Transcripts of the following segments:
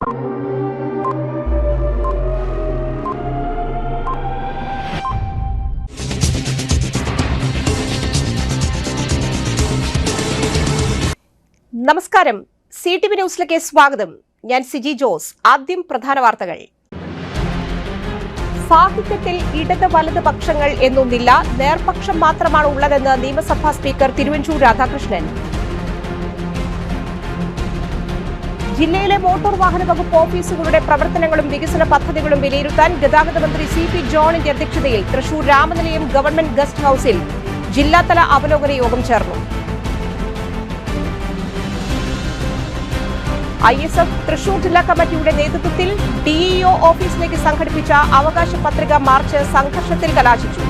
നമസ്കാരം, CTV ന്യൂസിലേക്ക് സ്വാഗതം. ഞാൻ സിജി ജോസ്. ആദ്യം പ്രധാന വാർത്തകൾ. സാഹിത്യത്തിൽ ഇടത് വലത് പക്ഷങ്ങൾ എന്നൊന്നില്ല, നേർപക്ഷം മാത്രമാണ് ഉള്ളതെന്ന് നിയമസഭാ സ്പീക്കർ തിരുവഞ്ചൂർ രാധാകൃഷ്ണൻ. ജില്ലയിലെ മോട്ടോർ വാഹന വകുപ്പ് ഓഫീസുകളുടെ പ്രവർത്തനങ്ങളും വികസന പദ്ധതികളും വിലയിരുത്താൻ ഗതാഗത മന്ത്രി CP ജോണിന്റെ അധ്യക്ഷതയിൽ തൃശൂർ രാമനിലയം ഗവൺമെന്റ് ഗസ്റ്റ് ഹൌസിൽ ജില്ലാതല അവലോകന യോഗം ചേർന്നു. ISF തൃശൂർ ജില്ലാ കമ്മിറ്റിയുടെ നേതൃത്വത്തിൽ DEO ഓഫീസിലേക്ക് സംഘടിപ്പിച്ച അവകാശ പത്രിക മാർച്ച് സംഘർഷത്തിൽ കലാശിച്ചു.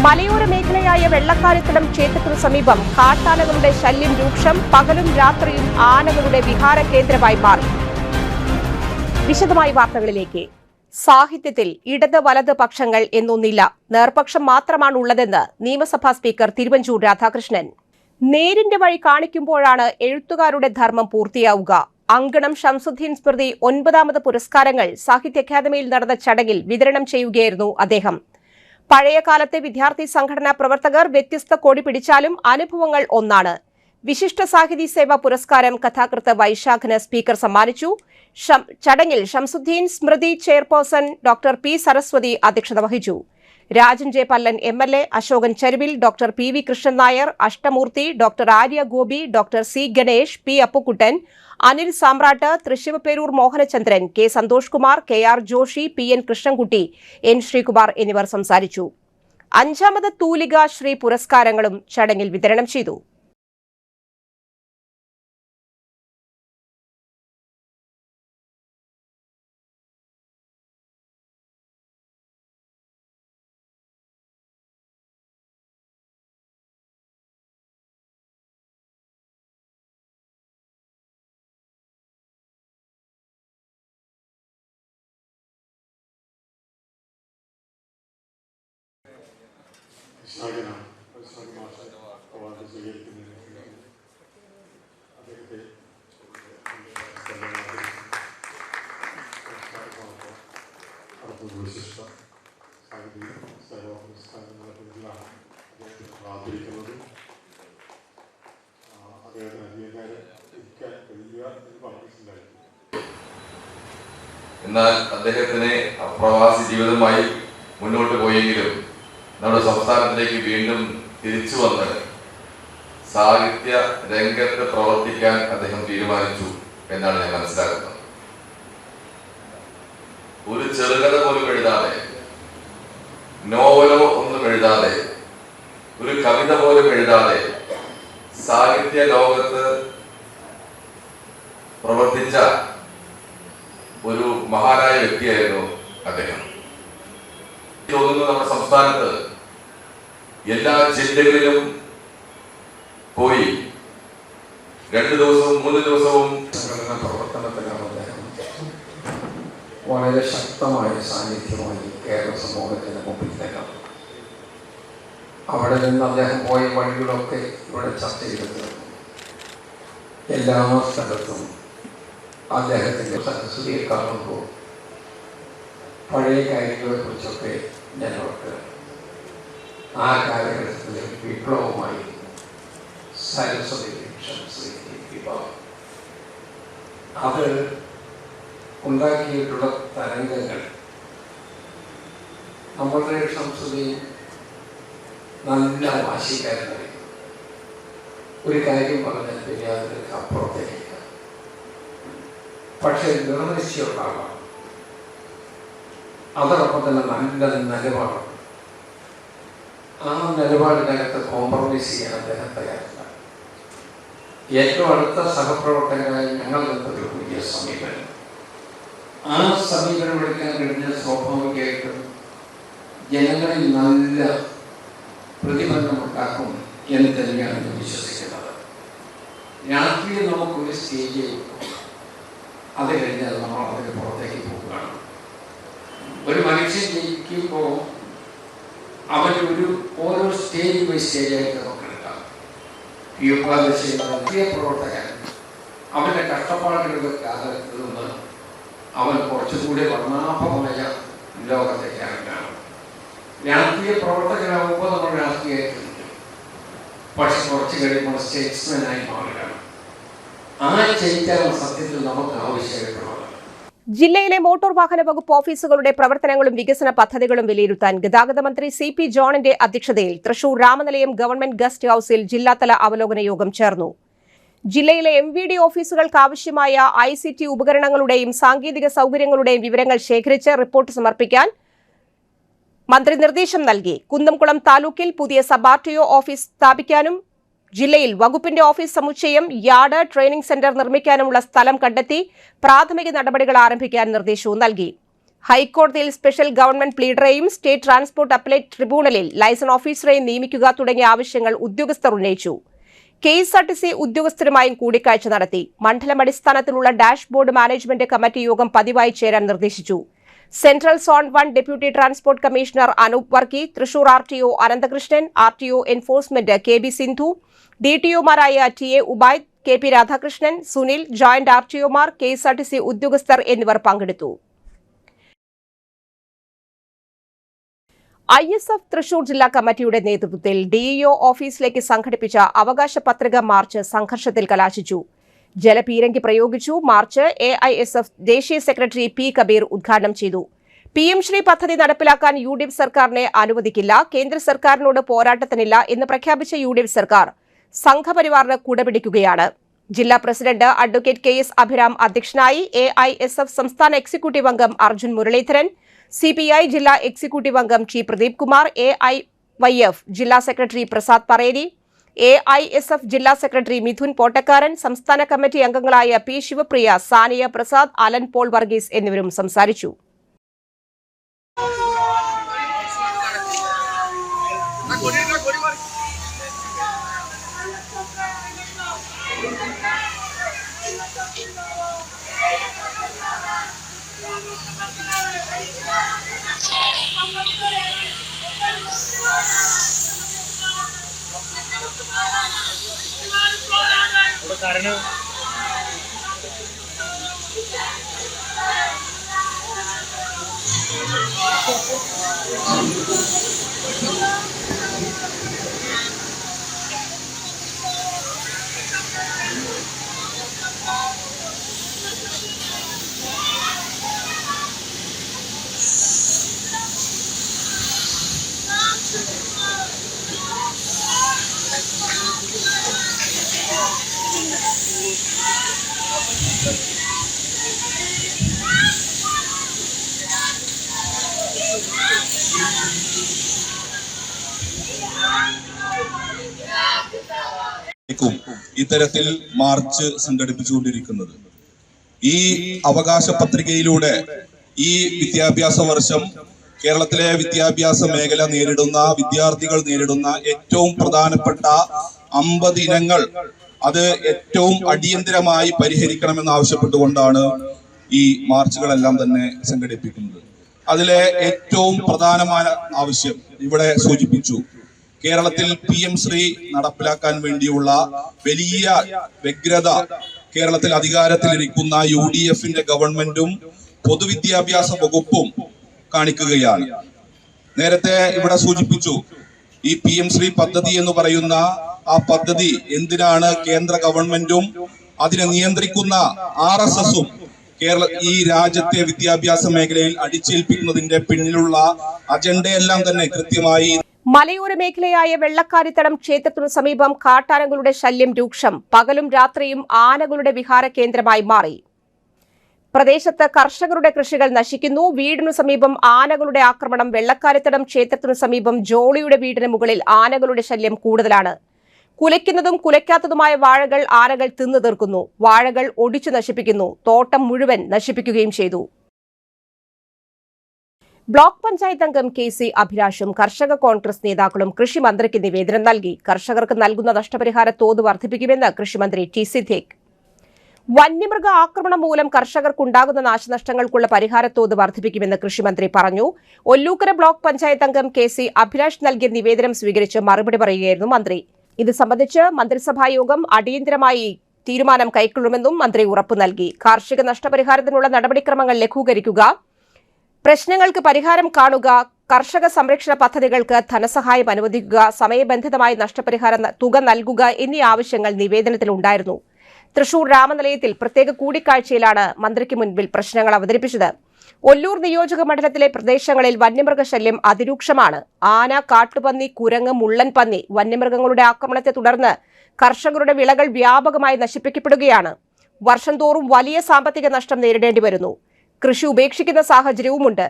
മലയോര മേഖലയായ വെള്ളക്കാരിത്തടം ക്ഷേത്രത്തിനു സമീപം കാട്ടാനകളുടെ ശല്യം രൂക്ഷം. പകലും രാത്രിയും ആനകളുടെ വിഹാര കേന്ദ്രമായി മാറി. വിശദമായ വാർത്തകളിലേക്ക്. സാഹിത്യത്തിൽ ഇടത് വലത് പക്ഷങ്ങൾ എന്നൊന്നില്ല, നേർപക്ഷം മാത്രമാണ് ഉള്ളതെന്ന് നിയമസഭാ സ്പീക്കർ തിരുവഞ്ചൂർ രാധാകൃഷ്ണൻ. നേരിന്റെ വഴി കാണിക്കുമ്പോഴാണ് എഴുത്തുകാരുടെ ധർമ്മം പൂർത്തിയാവുക. അങ്കണം ഷംസുദ്ദീൻ സ്മൃതി 9ാമത് പുരസ്കാരങ്ങൾ സാഹിത്യ അക്കാദമിയിൽ നടന്ന ചടങ്ങിൽ വിതരണം ചെയ്യുകയായിരുന്നു അദ്ദേഹം. പഴയ കാലത്തെ വിദ്യാർത്ഥി സംഘടനാ പ്രവർത്തകർ വ്യത്യസ്ത കൊടി പിടിച്ചാലും അനുഭവങ്ങൾ ഒന്നാണ്. വിശിഷ്ട സാഹിതി സേവാ പുരസ്കാരം കഥാകൃത്ത് വൈശാഖന് സ്പീക്കർ സമ്മാനിച്ചു. ചടങ്ങിൽ Shamsuddin Smriti chairperson doctor P. Saraswathi അധ്യക്ഷത വഹിച്ചു. Rajan J Pallan MLA, Ashokan Charuvil, doctor PV Krishnan Nair, Ashtamoorthy, doctor Arya Gopi, doctor C. Ganesh, P. Appukuttan, Anil Samrat, Thrissivaperoor Mohanachandran, K. Santhosh Kumar, KR Joshy, PN Krishnankutty, N. Sreekumar എന്നിവർ സംസാരിച്ചു. 5ാമത് തൂലിക ശ്രീ പുരസ്കാരങ്ങളും ചടങ്ങിൽ വിതരണം ചെയ്തു. എന്നാൽ അദ്ദേഹത്തിന് പ്രവാസി ജീവിതമായി മുന്നോട്ട് പോയെങ്കിലും നമ്മുടെ സംസ്ഥാനത്തിലേക്ക് വീണ്ടും തിരിച്ചു വന്ന് സാഹിത്യ രംഗത്ത് പ്രവർത്തിക്കാൻ അദ്ദേഹം തീരുമാനിച്ചു എന്നാണ് ഞാൻ മനസ്സിലാക്കുന്നത്. ഒരു ചെറുകഥ പോലും എഴുതാതെ, നോവലോ ഒന്നും എഴുതാതെ, ഒരു കവിത പോലും എഴുതാതെ സാഹിത്യ ലോകത്ത് പ്രവർത്തിച്ച ഒരു മഹാനായ വ്യക്തിയായിരുന്നു അദ്ദേഹം. തോന്നുന്നു നമ്മുടെ സംസ്ഥാനത്ത് എല്ലാ ജില്ലകളിലും പോയി 2 ദിവസവും 3 ദിവസവും സംഘടനാ പ്രവർത്തനത്തിലാണ് അദ്ദേഹം വളരെ ശക്തമായ സാന്നിധ്യമായി കേരള സമൂഹത്തിന് മുമ്പിൽ നിൽക്കണം. അവിടെ നിന്ന് അദ്ദേഹം പോയ വഴികളൊക്കെ ഇവിടെ ചർച്ച ചെയ്തിട്ടുണ്ട്. എല്ലാ സ്ഥലത്തും അദ്ദേഹത്തിൻ്റെ സരസ്വതിയെ കാണുമ്പോൾ പഴയ കാര്യങ്ങളെ കുറിച്ചൊക്കെ ഞങ്ങൾക്ക് ആ കാലഘട്ടത്തിൽ വിപ്ലവമായി സരസ്വതി വിഭാഗം അത് ഉണ്ടാക്കിയിട്ടുള്ള തരംഗങ്ങൾ നമ്മളുടെ സംസ്കൃതിയും നല്ല വാശിക്കാരനായി ഒരു കാര്യം പറഞ്ഞാൽ പിന്നെ അതിന് അപ്പുറത്തേക്ക്, പക്ഷെ നിർനിശ്ചയുള്ള ആളാണ്. അതോടൊപ്പം തന്നെ നല്ല നിലപാടാണ്. ആ നിലപാടിനകത്ത് കോംപ്രമൈസ് ചെയ്യാൻ അദ്ദേഹം തയ്യാറില്ല. ഏറ്റവും അടുത്ത സഹപ്രവർത്തകരായി ഞങ്ങൾ ഒരു പുതിയ സമീപനം, ആ സമീപനം എടുക്കാൻ കഴിഞ്ഞ സ്വാഭാവികമായിട്ടും ജനങ്ങളിൽ നല്ല പ്രതിഫലനം ഉണ്ടാക്കും എന്ന് തന്നെയാണ് ഞാൻ വിശ്വസിക്കുന്നത്. രാഷ്ട്രീയം നമുക്കൊരു സ്റ്റേജ് അത് കഴിഞ്ഞാൽ നമ്മൾ അതിന് പുറത്തേക്ക് പോവുകയാണ്. ഒരു മനുഷ്യൻ ജയിക്കുമ്പോൾ അവരൊരു ഓരോ സ്റ്റേജ് ബൈ സ്റ്റേജായിട്ട് നമുക്ക് എടുക്കാം. ഈ ഉപാധി ചെയ്യുന്ന വലിയ പ്രവർത്തകൻ അവൻ്റെ കഷ്ടപ്പാടുകളുടെ കാലത്ത് നിന്ന് അവൻ കുറച്ചുകൂടി വർണ്ണാഭമായ ലോകത്തേക്കാണ് കാണുന്നത്. രാഷ്ട്രീയ പ്രവർത്തകനാകുമ്പോൾ നമ്മൾ രാഷ്ട്രീയത്തിൽ പക്ഷെ കുറച്ച് കഴിയുമ്പോൾ സ്റ്റേറ്റ്സ്മാനായി മാറുകയാണ്. ആ ചെയ്താണ് സത്യത്തിൽ നമുക്ക് ആവശ്യമായിട്ടുള്ളത്. ജില്ലയിലെ മോട്ടോർ വാഹന വകുപ്പ് ഓഫീസുകളുടെ പ്രവർത്തനങ്ങളും വികസന പദ്ധതികളും വിലയിരുത്താൻ ഗതാഗത മന്ത്രി CP ജോണിന്റെ അധ്യക്ഷതയിൽ തൃശൂർ രാമനിലയം ഗവൺമെന്റ് ഗസ്റ്റ് ഹൌസിൽ ജില്ലാതല അവലോകന യോഗം ചേർന്നു. ജില്ലയിലെ MVD ഓഫീസുകൾക്ക് ആവശ്യമായ ICT ഉപകരണങ്ങളുടെയും സാങ്കേതിക സൗകര്യങ്ങളുടെയും വിവരങ്ങൾ ശേഖരിച്ച് റിപ്പോർട്ട് സമർപ്പിക്കാൻ മന്ത്രി നിർദ്ദേശം നൽകി. കുന്നംകുളം താലൂക്കിൽ പുതിയ സബ് RTO ഓഫീസ് സ്ഥാപിക്കാനും ജില്ലയിൽ വകുപ്പിന്റെ ഓഫീസ് സമുച്ചയം, യാർഡ്, ട്രെയിനിംഗ് സെന്റർ നിർമ്മിക്കാനുമുള്ള സ്ഥലം കണ്ടെത്തി പ്രാഥമിക നടപടികൾ ആരംഭിക്കാൻ നിർദ്ദേശവും നൽകി. ഹൈക്കോടതിയിൽ സ്പെഷ്യൽ ഗവൺമെന്റ് പ്ലീഡറെയും സ്റ്റേറ്റ് ട്രാൻസ്പോർട്ട് അപ്പലേറ്റ് ട്രിബ്യൂണലിൽ ലൈസൻസ് ഓഫീസറെയും നിയമിക്കുക തുടങ്ങിയ ആവശ്യങ്ങൾ ഉദ്യോഗസ്ഥർ ഉന്നയിച്ചു. KSRTC ഉദ്യോഗസ്ഥരുമായും കൂടിക്കാഴ്ച നടത്തി. മണ്ഡലം അടിസ്ഥാനത്തിലുള്ള ഡാഷ്ബോർഡ് മാനേജ്മെന്റ് കമ്മിറ്റി യോഗം പതിവായി ചേരാൻ നിർദ്ദേശിച്ചു. Central zone 1 deputy transport commissioner Anoop Varkey, Thrissur RTO Ananthakrishnan, RTO enforcement KB Sindhu, DTOമാരായ TA Ubaid, KP Radhakrishnan, Sunil, joint RTOമാർ, KSRTC ഉദ്യോഗസ്ഥർ എന്നിവർ പങ്കെടുത്തു. ISF തൃശൂർ ജില്ലാ കമ്മിറ്റിയുടെ നേതൃത്വത്തിൽ DEO ഓഫീസിലേക്ക് സംഘടിപ്പിച്ച അവകാശ പത്രിക മാർച്ച് സംഘർഷത്തിൽ കലാശിച്ചു. ജലപീരങ്കി പ്രയോഗിച്ചു. മാർച്ച് AISF ദേശീയ സെക്രട്ടറി P കബീർ ഉദ്ഘാടനം ചെയ്തു. PM ശ്രീ പദ്ധതി നടപ്പിലാക്കാൻ UDF സർക്കാരിനെ അനുവദിക്കില്ല, കേന്ദ്ര സർക്കാരിനോട് പോരാട്ടത്തിനില്ല എന്ന് പ്രഖ്യാപിച്ച UDF സർക്കാർ സംഘപരിവാറിന് കുടപിടിക്കുകയാണ്. ജില്ലാ പ്രസിഡന്റ് അഡ്വക്കേറ്റ് KS അഭിരാം അധ്യക്ഷനായി. AISF സംസ്ഥാന എക്സിക്യൂട്ടീവ് അംഗം അർജുൻ മുരളീധരൻ, CPI ജില്ലാ എക്സിക്യൂട്ടീവ് അംഗം T പ്രദീപ് കുമാർ, AIYF ജില്ലാ സെക്രട്ടറി പ്രസാദ് പറേരി, AISF ജില്ലാ സെക്രട്ടറി മിഥുൻ പോട്ടക്കാരൻ, സംസ്ഥാന കമ്മിറ്റി അംഗങ്ങളായ P ശിവപ്രിയ, സാനിയ പ്രസാദ്, അലൻ പോൾ വർഗീസ് എന്നിവരും സംസാരിച്ചു. ഇത്തരത്തിൽ മാർച്ച് സംഘടിപ്പിച്ചുകൊണ്ടിരിക്കുന്നത്. ഈ അവകാശ പത്രികയിലൂടെ ഈ വിദ്യാഭ്യാസ വർഷം കേരളത്തിലെ വിദ്യാഭ്യാസ മേഖല നേരിടുന്ന, വിദ്യാർത്ഥികൾ നേരിടുന്ന ഏറ്റവും പ്രധാനപ്പെട്ട 50 ഇനങ്ങൾ അത് ഏറ്റവും അടിയന്തരമായി പരിഹരിക്കണമെന്ന് ആവശ്യപ്പെട്ടുകൊണ്ടാണ് ഈ മാർച്ചുകളെല്ലാം തന്നെ സംഘടിപ്പിക്കുന്നത്. അതിലെ ഏറ്റവും പ്രധാനമായ ആവശ്യം ഇവിടെ സൂചിപ്പിച്ചു. കേരളത്തിൽ PM ശ്രീ നടപ്പിലാക്കാൻ വേണ്ടിയുള്ള വലിയ വ്യഗ്രത കേരളത്തിൽ അധികാരത്തിലിരിക്കുന്ന UDFന്റെ ഗവൺമെന്റും പൊതുവിദ്യാഭ്യാസ വകുപ്പും കാണിക്കുകയാണ്. നേരത്തെ ഇവിടെ സൂചിപ്പിച്ചു, ഈ PM ശ്രീ പദ്ധതി എന്ന് പറയുന്ന ആ പദ്ധതി എന്തിനാണ് കേന്ദ്ര ഗവൺമെന്റും അതിനെ നിയന്ത്രിക്കുന്ന RSSഉം ഈ രാജ്യത്തെ വിദ്യാഭ്യാസ മേഖലയിൽ അടിച്ചേൽപ്പിക്കുന്നതിന്റെ പിന്നിലുള്ള അജണ്ടയെല്ലാം തന്നെ കൃത്യമായി. മലയോര മേഖലയായ വെള്ളക്കാരിത്തടം ക്ഷേത്രത്തിനു സമീപം കാട്ടാനകളുടെ ശല്യം രൂക്ഷം. പകലും രാത്രിയും ആനകളുടെ വിഹാര കേന്ദ്രമായി മാറി. പ്രദേശത്ത് കർഷകരുടെ കൃഷികൾ നശിക്കുന്നു. വീടിനു സമീപം ആനകളുടെ ആക്രമണം. വെള്ളക്കാരിത്തടം ക്ഷേത്രത്തിനു സമീപം ജോളിയുടെ വീടിന് മുകളിൽ ആനകളുടെ ശല്യം കൂടുതലാണ്. കുലയ്ക്കുന്നതും കുലയ്ക്കാത്തതുമായ വാഴകൾ ആനകൾ തിന്നു തീർക്കുന്നു. വാഴകൾ ഒടിച്ചു നശിപ്പിക്കുന്നു. തോട്ടം മുഴുവൻ നശിപ്പിക്കുകയും ചെയ്തു. ബ്ലോക്ക് പഞ്ചായത്ത് അംഗം KC അഭിലാഷും കർഷക കോൺഗ്രസ് നേതാക്കളും കൃഷിമന്ത്രിക്ക് നിവേദനം നൽകി. കർഷകർക്ക് നൽകുന്ന നഷ്ടപരിഹാര തോത് വർദ്ധിപ്പിക്കുമെന്ന് കൃഷിമന്ത്രി T സിദ്ദീഖ്. വന്യമൃഗ ആക്രമണം മൂലം കർഷകർക്കുണ്ടാകുന്ന നാശനഷ്ടങ്ങൾക്കുള്ള പരിഹാരത്തോത് വർദ്ധിപ്പിക്കുമെന്ന് കൃഷിമന്ത്രി പറഞ്ഞു. ഒല്ലൂക്കര ബ്ലോക്ക് പഞ്ചായത്ത് അംഗം KC അഭിലാഷ് നൽകിയ നിവേദനം സ്വീകരിച്ച് മറുപടി പറയുകയായിരുന്നു മന്ത്രി. ഇത് സംബന്ധിച്ച് മന്ത്രിസഭാ യോഗം അടിയന്തരമായി തീരുമാനം കൈക്കൊള്ളുമെന്നും മന്ത്രി ഉറപ്പു നൽകി. കാർഷിക നഷ്ടപരിഹാരത്തിനുള്ള നടപടിക്രമങ്ങൾ ലഘൂകരിക്കുക, പ്രശ്നങ്ങൾക്ക് പരിഹാരം കാണുക, കർഷക സംരക്ഷണ പദ്ധതികൾക്ക് ധനസഹായം അനുവദിക്കുക, സമയബന്ധിതമായി നഷ്ടപരിഹാര തുക നൽകുക എന്നീ ആവശ്യങ്ങൾ നിവേദനത്തിലുണ്ടായിരുന്നു. തൃശൂർ രാമനിലയത്തിൽ പ്രത്യേക കൂടിക്കാഴ്ചയിലാണ് മന്ത്രിക്ക് മുൻപിൽ പ്രശ്നങ്ങൾ അവതരിപ്പിച്ചത്. ഒല്ലൂർ നിയോജക മണ്ഡലത്തിലെ പ്രദേശങ്ങളിൽ വന്യമൃഗശല്യം അതിരൂക്ഷമാണ്. ആന, കാട്ടുപന്നി, കുരങ്ങ്, മുള്ളൻ പന്നി വന്യമൃഗങ്ങളുടെ ആക്രമണത്തെ തുടർന്ന് കർഷകരുടെ വിളകൾ വ്യാപകമായി നശിപ്പിക്കപ്പെടുകയാണ്. വർഷം തോറും വലിയ സാമ്പത്തിക നഷ്ടം നേരിടേണ്ടി വരുന്നു. കൃഷി ഉപേക്ഷിക്കുന്ന സാഹചര്യവുമുണ്ട്.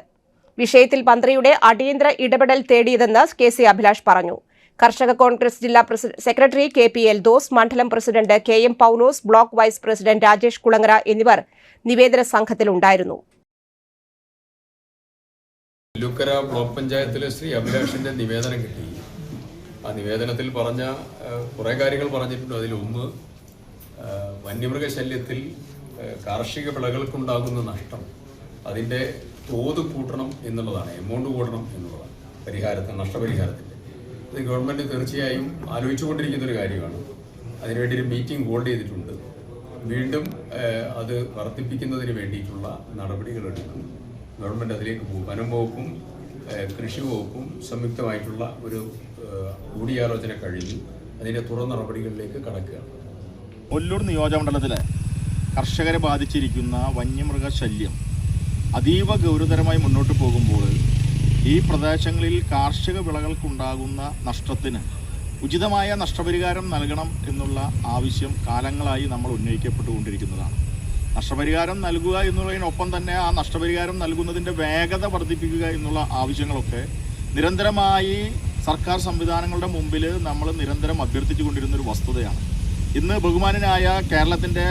വിഷയത്തിൽ മന്ത്രിയുടെ അടിയന്തര ഇടപെടൽ തേടിയതെന്ന് KC അഭിലാഷ് പറഞ്ഞു. കർഷക കോൺഗ്രസ് ജില്ലാ സെക്രട്ടറി KP എൽദോസ്, മണ്ഡലം president KM Paulose, block vice president Rajesh Kulangara എന്നിവർ നിവേദന സംഘത്തിലുണ്ടായിരുന്നു. ലുക്കര ബ്ലോക്ക് പഞ്ചായത്തിലെ ശ്രീ അഭിലാഷിന്റെ നിവേദനം കിട്ടി. ആ നിവേദനത്തിൽ പറഞ്ഞ കുറേ കാര്യങ്ങൾ പറഞ്ഞിട്ടുണ്ട്. അതിലൊന്ന്, വന്യമൃഗശല്യത്തിൽ കാർഷിക വിളകൾക്കുണ്ടാകുന്ന നഷ്ടം അതിൻ്റെ തോത് കൂട്ടണം എന്നുള്ളതാണ്, എമൗണ്ട് കൂട്ടണം എന്നുള്ളതാണ് നഷ്ടപരിഹാരത്തിൻ്റെ. ഇത് ഗവൺമെൻറ് തീർച്ചയായും ആലോചിച്ചുകൊണ്ടിരിക്കുന്നൊരു കാര്യമാണ്. അതിനുവേണ്ടി ഒരു മീറ്റിംഗ് ഹോൾഡ് ചെയ്തിട്ടുണ്ട്. വീണ്ടും അത് വർദ്ധിപ്പിക്കുന്നതിന് വേണ്ടിയിട്ടുള്ള നടപടികളെടുക്കും. ഗവൺമെൻറ് അതിലേക്ക് പോകും. വനം വകുപ്പും കൃഷി വകുപ്പും സംയുക്തമായിട്ടുള്ള ഒരു കൂടിയാലോചന കഴിഞ്ഞു. അതിൻ്റെ തുടർ നടപടികളിലേക്ക് കടക്കുകയാണ്. ഒല്ലൂർ നിയോജകമണ്ഡലത്തിലെ കർഷകരെ ബാധിച്ചിരിക്കുന്ന വന്യമൃഗശല്യം അതീവ ഗൗരവതരമായി മുന്നോട്ട് പോകുമ്പോൾ ഈ പ്രദേശങ്ങളിൽ കാർഷിക വിളകൾക്കുണ്ടാകുന്ന നഷ്ടത്തിന് ഉചിതമായ നഷ്ടപരിഹാരം നൽകണം എന്നുള്ള ആവശ്യം കാലങ്ങളായി നമ്മൾ ഉന്നയിക്കപ്പെട്ടുകൊണ്ടിരിക്കുന്നതാണ്. നഷ്ടപരിഹാരം നൽകുക എന്നുള്ളതിനൊപ്പം തന്നെ ആ നഷ്ടപരിഹാരം നൽകുന്നതിൻ്റെ വേഗത വർദ്ധിപ്പിക്കുക എന്നുള്ള ആവശ്യങ്ങളൊക്കെ നിരന്തരമായി സർക്കാർ സംവിധാനങ്ങളുടെ മുമ്പിൽ നമ്മൾ നിരന്തരം അഭ്യർത്ഥിച്ചു കൊണ്ടിരുന്നൊരു വസ്തുതയാണ്. ഇന്ന് ബഹുമാനനായ കേരളത്തിൻ്റെ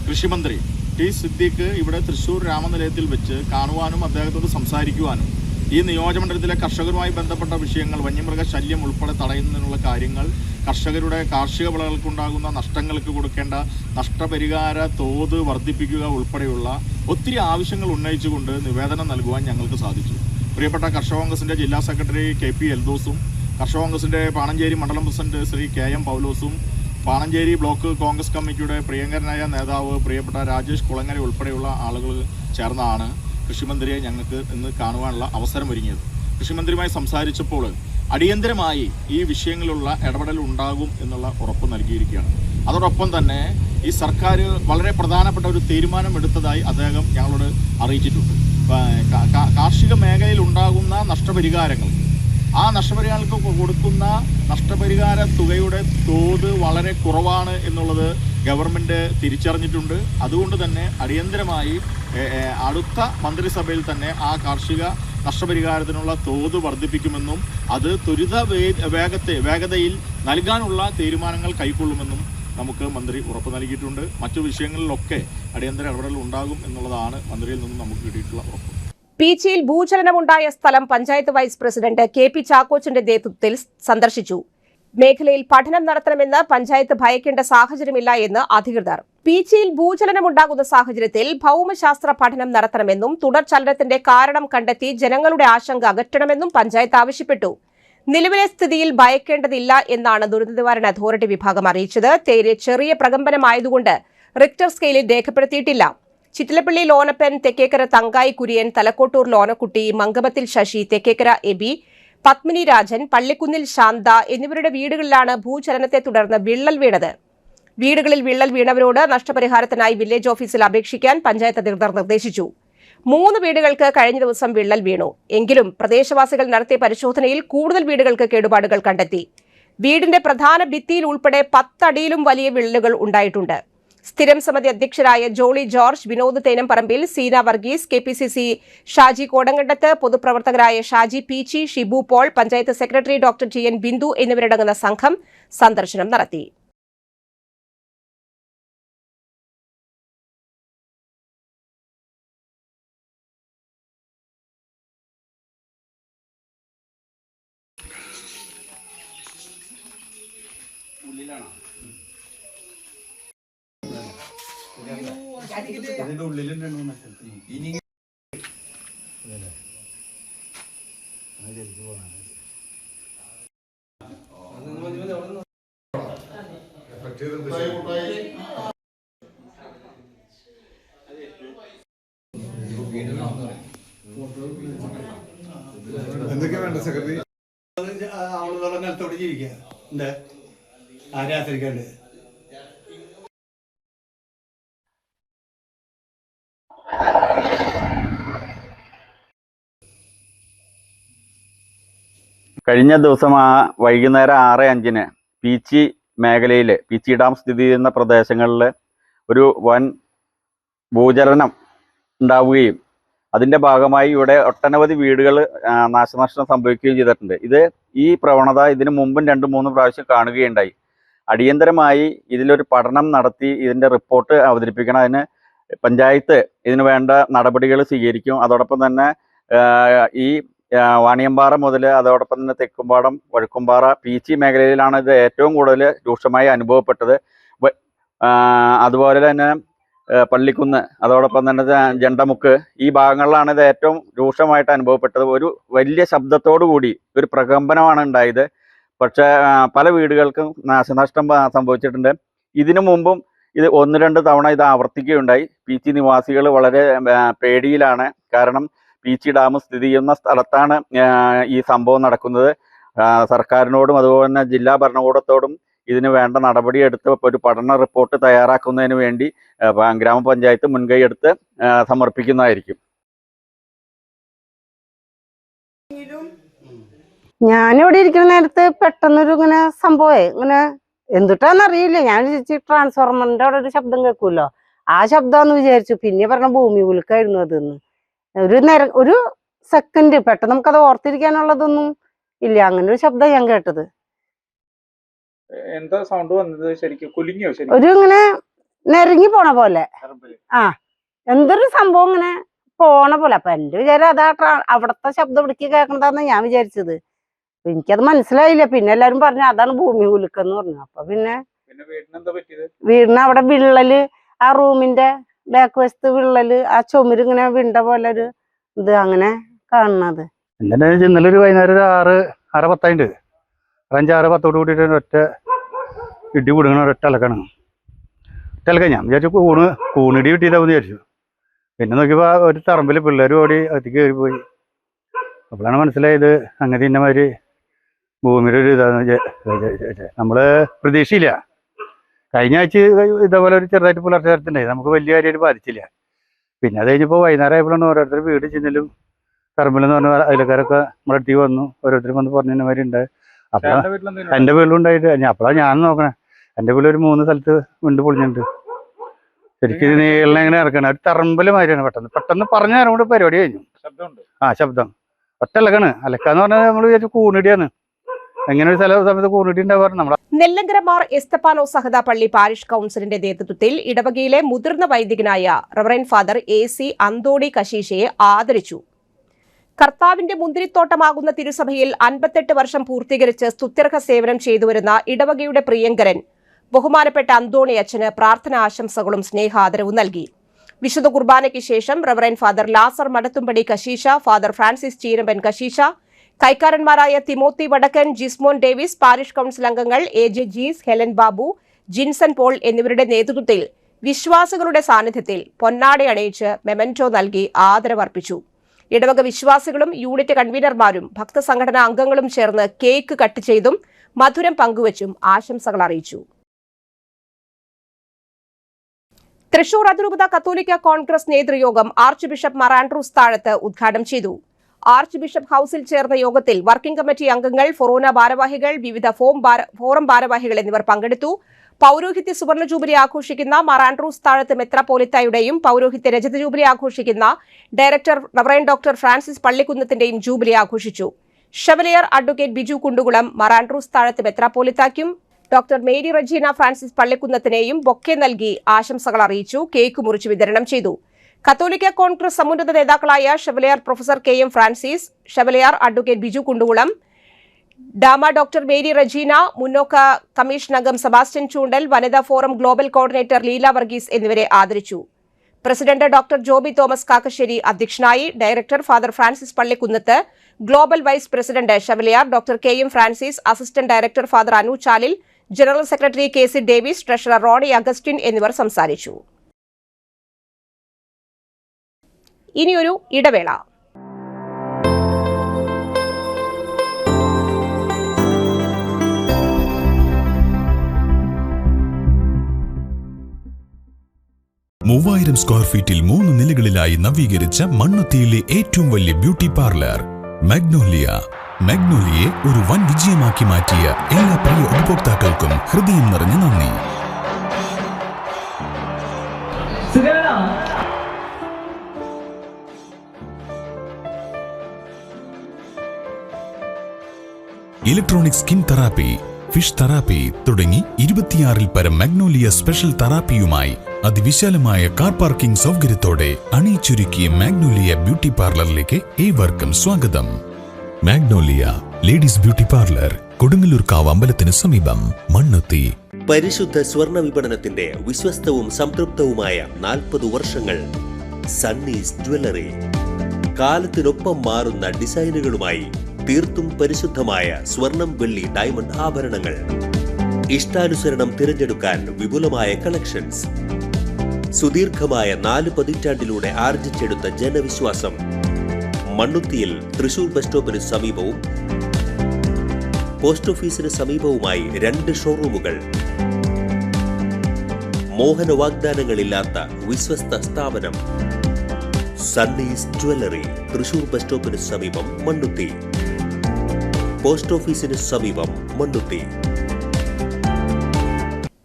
കൃഷിമന്ത്രി T. സിദ്ദീഖ് ഇവിടെ തൃശ്ശൂർ രാമനിലയത്തിൽ വെച്ച് കാണുവാനും അദ്ദേഹത്തോട് സംസാരിക്കുവാനും ഈ നിയോജകമണ്ഡലത്തിലെ കർഷകരുമായി ബന്ധപ്പെട്ട വിഷയങ്ങൾ, വന്യമൃഗശല്യം ഉൾപ്പെടെ തടയുന്നതിനുള്ള കാര്യങ്ങൾ, കർഷകരുടെ കാർഷിക വിളകൾക്കുണ്ടാകുന്ന നഷ്ടങ്ങൾക്ക് കൊടുക്കേണ്ട നഷ്ടപരിഹാര തോത് വർദ്ധിപ്പിക്കുക ഉൾപ്പെടെയുള്ള ഒത്തിരി ആവശ്യങ്ങൾ ഉന്നയിച്ചുകൊണ്ട് നിവേദനം നൽകുവാൻ ഞങ്ങൾക്ക് സാധിച്ചു. പ്രിയപ്പെട്ട കർഷക കോൺഗ്രസിൻ്റെ ജില്ലാ സെക്രട്ടറി KP എൽദോസും, കർഷക കോൺഗ്രസിൻ്റെ പാണഞ്ചേരി മണ്ഡലം പ്രസിഡന്റ് ശ്രീ KM പൗലോസും, പാണഞ്ചേരി ബ്ലോക്ക് കോൺഗ്രസ് കമ്മിറ്റിയുടെ പ്രിയങ്കരനായ നേതാവ് പ്രിയപ്പെട്ട രാജേഷ് കുളങ്ങര ഉൾപ്പെടെയുള്ള ആളുകൾ ചേർന്നാണ് കൃഷിമന്ത്രിയെ ഞങ്ങൾക്ക് ഇന്ന് കാണുവാനുള്ള അവസരമൊരുങ്ങിയത്. കൃഷിമന്ത്രിയുമായി സംസാരിച്ചപ്പോൾ അടിയന്തരമായി ഈ വിഷയങ്ങളിലുള്ള ഇടപെടൽ ഉണ്ടാകും എന്നുള്ള ഉറപ്പ് നൽകിയിരിക്കുകയാണ്. അതോടൊപ്പം തന്നെ ഈ സർക്കാർ വളരെ പ്രധാനപ്പെട്ട ഒരു തീരുമാനം എടുത്തതായി അദ്ദേഹം ഞങ്ങളോട് അറിയിച്ചിട്ടുണ്ട്. കാർഷിക മേഖലയിൽ ഉണ്ടാകുന്ന നഷ്ടപരിഹാരങ്ങൾ, ആ നഷ്ടപരിഹാരങ്ങൾക്ക് കൊടുക്കുന്ന നഷ്ടപരിഹാര തുകയുടെ തോത് വളരെ കുറവാണ് എന്നുള്ളത് ഗവൺമെൻറ് തിരിച്ചറിഞ്ഞിട്ടുണ്ട്. അതുകൊണ്ട് തന്നെ അടിയന്തരമായി അടുത്ത മന്ത്രിസഭയിൽ തന്നെ ആ കാർഷിക നഷ്ടപരിഹാരത്തിനുള്ള തോത് വർദ്ധിപ്പിക്കുമെന്നും അത് ത്വരിത വേഗതയിൽ നൽകാനുള്ള തീരുമാനങ്ങൾ കൈക്കൊള്ളുമെന്നും നമുക്ക് മന്ത്രി ഉറപ്പ് നൽകിയിട്ടുണ്ട്. മറ്റു വിഷയങ്ങളിലൊക്കെ അടിയന്തര ഇടപെടൽ ഉണ്ടാകും എന്നുള്ളതാണ് മന്ത്രിയിൽ നിന്നും നമുക്ക് കിട്ടിയിട്ടുള്ള ഉറപ്പ്. പീച്ചിയിൽ ഭൂചലനമുണ്ടായ സ്ഥലം പഞ്ചായത്ത് വൈസ് പ്രസിഡന്റ് KP ചാക്കോച്ചന്റെ നേതൃത്വത്തിൽ സന്ദർശിച്ചു. മേഖലയിൽ പഠനം നടത്തണമെന്ന് പഞ്ചായത്ത് ഭയക്കേണ്ട സാഹചര്യമില്ല എന്ന് അധികൃതർ. പീച്ചിയിൽ ഭൂചലനമുണ്ടാകുന്ന സാഹചര്യത്തിൽ ഭൗമശാസ്ത്ര പഠനം നടത്തണമെന്നും തുടർ ചലനത്തിന്റെ കാരണം കണ്ടെത്തി ജനങ്ങളുടെ ആശങ്ക അകറ്റണമെന്നും പഞ്ചായത്ത് ആവശ്യപ്പെട്ടു. നിലവിലെ സ്ഥിതിയിൽ ഭയക്കേണ്ടതില്ല എന്നാണ് ദുരന്ത നിവാരണ അതോറിറ്റി വിഭാഗം അറിയിച്ചത്. തേരെ ചെറിയ പ്രകമ്പനമായതുകൊണ്ട് റിക്ടർ സ്കെയിലിൽ രേഖപ്പെടുത്തിയിട്ടില്ല. ചിറ്റിലപ്പള്ളി ലോനപ്പൻ, തെക്കേക്കര തങ്കായി കുര്യൻ, തലക്കോട്ടൂർ ലോനക്കുട്ടി, മംഗമത്തിൽ ശശി, തെക്കേക്കര എബി, പത്മിനി രാജൻ, പള്ളിക്കുന്നിൽ ശാന്ത എന്നിവരുടെ വീടുകളിലാണ് ഭൂചലനത്തെ തുടർന്ന് വിള്ളൽ വീണത്. വീടുകളിൽ വിള്ളൽ വീണവരോട് നഷ്ടപരിഹാരത്തിനായി വില്ലേജ് ഓഫീസിൽ അപേക്ഷിക്കാൻ പഞ്ചായത്ത് അധികൃതർ നിർദ്ദേശിച്ചു. 3 വീടുകൾക്ക് കഴിഞ്ഞ ദിവസം വിള്ളൽ വീണു. എങ്കിലും പ്രദേശവാസികൾ നടത്തിയ പരിശോധനയിൽ കൂടുതൽ വീടുകൾക്ക് കേടുപാടുകൾ കണ്ടെത്തി. വീടിന്റെ പ്രധാന ഭിത്തിയിൽ ഉൾപ്പെടെ 10 അടിയിലും വലിയ വിള്ളലുകൾ ഉണ്ടായിട്ടുണ്ട്. സ്ഥിരം സമിതി അധ്യക്ഷരായ ജോളി ജോർജ്, വിനോദ് തേനംപറമ്പിൽ, സീന വർഗീസ്, KPCC ഷാജി കോടങ്കണ്ടത്ത്, പൊതുപ്രവർത്തകരായ Shaji Peechi, Shibu Paul, panchayat secretary doctor TN Bindu എന്നിവരടങ്ങുന്ന സംഘം സന്ദർശനം നടത്തി. ഇതിന്റെ ഉള്ളിലുണ്ടെന്ന് ഇനി സെക്രട്ടറി ആളുകളെ നിലത്തോട് ജീവിക്കുക എന്താ ആരെ ആശ്രയിക്കാണ്ട്. കഴിഞ്ഞ ദിവസം വൈകുന്നേരം 6:05 പീച്ചി മേഖലയിൽ, പീച്ചി ഡാം സ്ഥിതി ചെയ്യുന്ന പ്രദേശങ്ങളിൽ ഒരു വൻ ഭൂചലനം ഉണ്ടാവുകയും അതിൻ്റെ ഭാഗമായി ഇവിടെ ഒട്ടനവധി വീടുകൾ നാശനഷ്ടം സംഭവിക്കുകയും ചെയ്തിട്ടുണ്ട്. ഈ പ്രവണത ഇതിനു മുമ്പും 2-3 പ്രാവശ്യം കാണുകയുണ്ടായി. അടിയന്തരമായി ഇതിലൊരു പഠനം നടത്തി ഇതിൻ്റെ റിപ്പോർട്ട് അവതരിപ്പിക്കണം. അതിന് പഞ്ചായത്ത് ഇതിനു വേണ്ട നടപടികൾ സ്വീകരിക്കും. അതോടൊപ്പം തന്നെ ഈ വാണിയമ്പാറ മുതൽ അതോടൊപ്പം തന്നെ തെക്കുംപാടം, വഴുക്കുംപാറ, പീച്ചി മേഖലയിലാണ് ഇത് ഏറ്റവും കൂടുതൽ രൂക്ഷമായി അനുഭവപ്പെട്ടത്. അതുപോലെ തന്നെ പള്ളിക്കുന്ന്, അതോടൊപ്പം തന്നെ ജണ്ടമുക്ക്, ഈ ഭാഗങ്ങളിലാണ് ഇത് ഏറ്റവും രൂക്ഷമായിട്ട് അനുഭവപ്പെട്ടത്. ഒരു വലിയ ശബ്ദത്തോടു കൂടി ഒരു പ്രകമ്പനമാണ് ഉണ്ടായത്. പക്ഷേ പല വീടുകൾക്കും നാശനഷ്ടം സംഭവിച്ചിട്ടുണ്ട്. ഇതിനു മുമ്പും ഇത് 1-2 തവണ ഇത് ആവർത്തിക്കുകയുണ്ടായി. പീച്ചി നിവാസികൾ വളരെ പേടിയിലാണ്. കാരണം പീച്ചി ഡാം സ്ഥിതി ചെയ്യുന്ന സ്ഥലത്താണ് ഈ സംഭവം നടക്കുന്നത്. സർക്കാരിനോടും അതുപോലെ തന്നെ ജില്ലാ ഭരണകൂടത്തോടും ഇതിന് വേണ്ട നടപടിയെടുത്ത് ഒരു പഠന റിപ്പോർട്ട് തയ്യാറാക്കുന്നതിന് വേണ്ടി ഗ്രാമപഞ്ചായത്ത് മുൻകൈയെടുത്ത് സമർപ്പിക്കുന്നതായിരിക്കും. ഞാനിവിടെ ഇരിക്കുന്ന നേരത്ത് പെട്ടെന്നൊരു ഇങ്ങനെ സംഭവേ ഇങ്ങനെ എന്തുട്ടാന്നറിയില്ല. ഞാൻ ട്രാൻസ്ഫോർമറിന്റെ അവിടെ ഒരു ശബ്ദം കേൾക്കുമല്ലോ, ആ ശബ്ദമാന്ന് വിചാരിച്ചു. പിന്നെ പറഞ്ഞ ഭൂമി കുലുക്കായിരുന്നു അതെന്ന്. ഒരു സെക്കൻഡ് പെട്ടെന്ന് നമുക്കത് ഓർത്തിരിക്കാനുള്ളതൊന്നും ഇല്ല. അങ്ങനെ ഒരു ശബ്ദം ഞാൻ കേട്ടത്. എന്താ സൗണ്ട് വന്നത്? ശരിക്കും കുലുങ്ങിയോ? ഒരു ഇങ്ങനെ നെരങ്ങി പോണ പോലെ, എന്തൊരു സംഭവം ഇങ്ങനെ പോണ പോലെ. അപ്പൊ എന്റെ വിചാരം അതാ അവിടത്തെ ശബ്ദം ഇവിടേക്ക് കേൾക്കണതാന്ന് ഞാൻ വിചാരിച്ചത്. എനിക്കത് മനസ്സിലായില്ല. പിന്നെ എല്ലാരും പറഞ്ഞു അതാണ് ഭൂമി കുലുക്കെന്ന് പറഞ്ഞു. അപ്പൊ പിന്നെ വീടിന് അവിടെ വിള്ളല്, ആ റൂമിന്റെ ബാക്ക് വശത്ത് വിള്ളല്, ആ ചുമര് ഇങ്ങനെ വിണ്ട പോലെ ഒരു ഇത് അങ്ങനെ കാണുന്നത്. ഇന്നലെ ഒരു വൈകുന്നേരം ഒരു 6:10 5-6-10 കൂടിയിട്ട് ഒറ്റ ഇടി കൊടുക്കണ ഒരൊറ്റ അലക്കാണ്. ഞാൻ വിചാരിച്ചു കൂണിടി കിട്ടിയതാവെന്ന് വിചാരിച്ചു. പിന്നെ നോക്കിയപ്പോൾ ഒരു തറമ്പിൽ പിള്ളേർ ഓടി അകത്തേക്ക് കയറിപ്പോയി. അപ്പോഴാണ് മനസ്സിലായത് അങ്ങനെ ഇന്നമാതിരി ഭൂമിയുടെ ഒരു ഇതാന്ന്. നമ്മള് പ്രതീക്ഷയില്ല. കഴിഞ്ഞ ആഴ്ച ഇതേപോലെ ഒരു ചെറുതായിട്ട് പുലർച്ചെ നേരത്തുണ്ടായി, നമുക്ക് വലിയ കാര്യമായിട്ട് ബാധിച്ചില്ല. പിന്നെ അത് കഴിഞ്ഞപ്പോൾ വൈകുന്നേരം ആയപ്പോഴാണ് ഓരോരുത്തർ വീട് ചെന്നലും തറമ്പിലെന്ന് പറഞ്ഞ അയലക്കാരൊക്കെ നമ്മുടെ അടുത്തേക്ക് വന്നു. ഓരോരുത്തരും വന്ന് പറഞ്ഞ മാതിരി ഉണ്ട്. അപ്പോൾ എൻ്റെ വീട്ടിലുണ്ടായിട്ട് അപ്പോഴാണ് ഞാൻ നോക്കണേ. എൻ്റെ വീട്ടിൽ ഒരു 3 സ്ഥലത്ത് വിണ്ട് പൊളിഞ്ഞിട്ടുണ്ട്. ശരിക്കും നീളനെ ഇങ്ങനെ ഇറക്കണം. ഒരു തറമ്പല് മാതിരിയാണ്. പെട്ടെന്ന് പറഞ്ഞ നേരം കൊണ്ട് പരിപാടി കഴിഞ്ഞു. ശബ്ദം ഒറ്റ അലക്കാണ്. അലക്കാന്ന് പറഞ്ഞാൽ നമ്മൾ വിചാരിച്ചു കൂണിടിയാണ്. എങ്ങനെ ഒരു സമയത്ത് കൂണിടി ഉണ്ടാവാറ്. നമ്മുടെ നെല്ലങ്കര മാർ എസ്തപ്പാനോ സഹദ പള്ളി പാരിഷ് കൗൺസിലിന്റെ നേതൃത്വത്തിൽ ഇടവകയിലെ മുതിർന്ന വൈദികനായ റവറൻഡ് ഫാദർ AC അന്തോണി കശീശയെ ആദരിച്ചു. കർത്താവിന്റെ മുന്തിരിത്തോട്ടമാകുന്ന തിരുസഭയിൽ 58 വർഷം പൂർത്തീകരിച്ച് സ്തുത്യർഹ സേവനം ചെയ്തുവരുന്ന ഇടവകയുടെ പ്രിയങ്കരൻ ബഹുമാനപ്പെട്ട അന്തോണി അച്ഛന് പ്രാർത്ഥന ആശംസകളും സ്നേഹാദരവും നൽകി. വിശുദ്ധ കുർബാനയ്ക്ക് ശേഷം റവറൻഡ് ഫാദർ ലാസർ മടത്തുംപടി കശീശ, ഫാദർ ഫ്രാൻസിസ് ചീരമ്പൻ കശീശ, കൈക്കാരന്മാരായ തിമോത്തി വടക്കൻ, ജിസ്മോൻ ഡേവിസ്, പാരിഷ് കൌൺസിൽ അംഗങ്ങൾ AJ ജീസ്, ഹെലൻ ബാബു, ജിൻസൺ പോൾ എന്നിവരുടെ നേതൃത്വത്തിൽ വിശ്വാസികളുടെ സാന്നിധ്യത്തിൽ പൊന്നാട അണിയിച്ച് മെമന്റോ നൽകി ആദരവർപ്പിച്ചു. ഇടവക വിശ്വാസികളും യൂണിറ്റ് കൺവീനർമാരും ഭക്തസംഘടനാ അംഗങ്ങളും ചേർന്ന് കേക്ക് കട്ട് ചെയ്തും മധുരം പങ്കുവച്ചും ആശംസകൾ അറിയിച്ചു. തൃശൂർ അതിരൂപത കത്തോലിക്ക കോൺഗ്രസ് നേതൃയോഗം ആർച്ച് ബിഷപ്പ് മാർ ആൻഡ്രൂസ് താഴത്ത് ഉദ്ഘാടനം ചെയ്തു. ആർച്ച് ബിഷപ്പ് ഹൌസിൽ ചേർന്ന യോഗത്തിൽ വർക്കിംഗ് കമ്മിറ്റി അംഗങ്ങൾ, ഫൊറോന ഭാരവാഹികൾ, വിവിധ ഫോറം ഭാരവാഹികൾ എന്നിവർ പങ്കെടുത്തു. പൌരോഹിത്യ സുവർണ ജൂബിലി ആഘോഷിക്കുന്ന മാർ ആൻഡ്രൂസ് താഴത്ത് മെത്രാപ്പോലിത്തായുടെയും പൌരോഹിത്യ രജത ജൂബിലി ആഘോഷിക്കുന്ന ഡയറക്ടർ റവറൻഡ് ഡോക്ടർ ഫ്രാൻസിസ് പള്ളിക്കുന്നത്തിന്റെയും ജൂബിലി ആഘോഷിച്ചു. ഷെവലിയർ അഡ്വക്കേറ്റ് ബിജു കുണ്ടുകുളം മാർ ആൻഡ്രൂസ് താഴത്ത് മെത്രാപ്പോലിത്തായ്ക്കും ഡോക്ടർ മേരി റജീന ഫ്രാൻസിസ് പള്ളിക്കുന്നത്തിനെയും ബൊക്കെ നൽകി ആശംസകൾ അറിയിച്ചു. കേക്ക് മുറിച്ച് വിതരണം ചെയ്തു. കത്തോലിക്ക കോൺഗ്രസ് സമുന്നത നേതാക്കളായ chevalier professor KM Francis, chevalier advocate Biju Kundukulam, ഡാമ ഡോക്ടർ മേരി റജീന, മുന്നോക്ക കമ്മീഷൻ അംഗം സെബാസ്റ്റ്യൻ ചൂണ്ടൽ, വനിതാ forum global coordinator Leela Varghese എന്നിവരെ ആദരിച്ചു. പ്രസിഡന്റ് ഡോക്ടർ ജോബി തോമസ് കാക്കശ്ശേരി അധ്യക്ഷനായി. Director father Francis Pallikkunnath, global vice president chevalier doctor KM Francis, assistant director father Anu Chalil, general secretary KC Davis, treasurer Roni Augustine എന്നിവർ സംസാരിച്ചു. ഇനിയൊരു ഇടവേള. 3000 സ്ക്വയർ ഫീറ്റിൽ 3 നിലകളിലായി നവീകരിച്ച മണ്ണുത്തിയിലെ ഏറ്റവും വലിയ ബ്യൂട്ടി പാർലർ മാഗ്നോലിയ. മാഗ്നോലിയെ ഒരു വൻ വിജയമാക്കി മാറ്റിയ എല്ലാ പ്രിയ ഉപഭോക്താക്കൾക്കും ഹൃദയം നിറഞ്ഞ നന്ദി. Electronic skin therapy, fish therapy തുടങ്ങി 26-ൽ പരം മാഗ്നോലിയ സ്പെഷ്യൽ തെറാപ്പിയുമായി അതിവിശാലമായ കാർ പാർക്കിംഗ് സൗകര്യത്തോടെ അണിയിച്ചൊരുക്കിയ മാഗ്നോലിയ ബ്യൂട്ടി പാർലറിലേക്ക് ഏവർക്കും സ്വാഗതം. മാഗ്നോലിയ ലേഡീസ് ബ്യൂട്ടി പാർലർ, കൊടുങ്ങല്ലൂർക്കാവ് അമ്പലത്തിന് സമീപം, മണ്ണുത്തി. പരിശുദ്ധ സ്വർണ്ണ വിപണനത്തിന്റെ വിശ്വസ്തവും സംതൃപ്തവുമായ 40 വർഷങ്ങൾ. സണ്ണീസ് ജ്വല്ലറി. കാലത്തിനൊപ്പം മാറുന്ന ഡിസൈനുകളുമായി തീർത്തും പരിശുദ്ധമായ സ്വർണം, വെള്ളി, ഡയമണ്ട് ആഭരണങ്ങൾ. ഇഷ്ടാനുസരണം തിരഞ്ഞെടുക്കാൻ വിപുലമായ കളക്ഷൻസ്. സുദീർഘമായ 4 പതിറ്റാണ്ടിലൂടെ ആർജിച്ചെടുത്ത ജനവിശ്വാസം. മണ്ണുത്തിയിൽ തൃശൂർ ബസ് സ്റ്റോപ്പിന് സമീപവും പോസ്റ്റ് ഓഫീസിന് സമീപവുമായി 2 ഷോറൂമുകൾ. മോഹന വാഗ്ദാനങ്ങളില്ലാത്ത വിശ്വസ്ത സ്ഥാപനം. സണ്ണീസ് ജ്വല്ലറി, തൃശൂർ ബസ് സ്റ്റോപ്പിന് സമീപം, മണ്ണുത്തി. പോസ്റ്റ് ഓഫീസിന് സമീപം, മണ്ണുത്തി.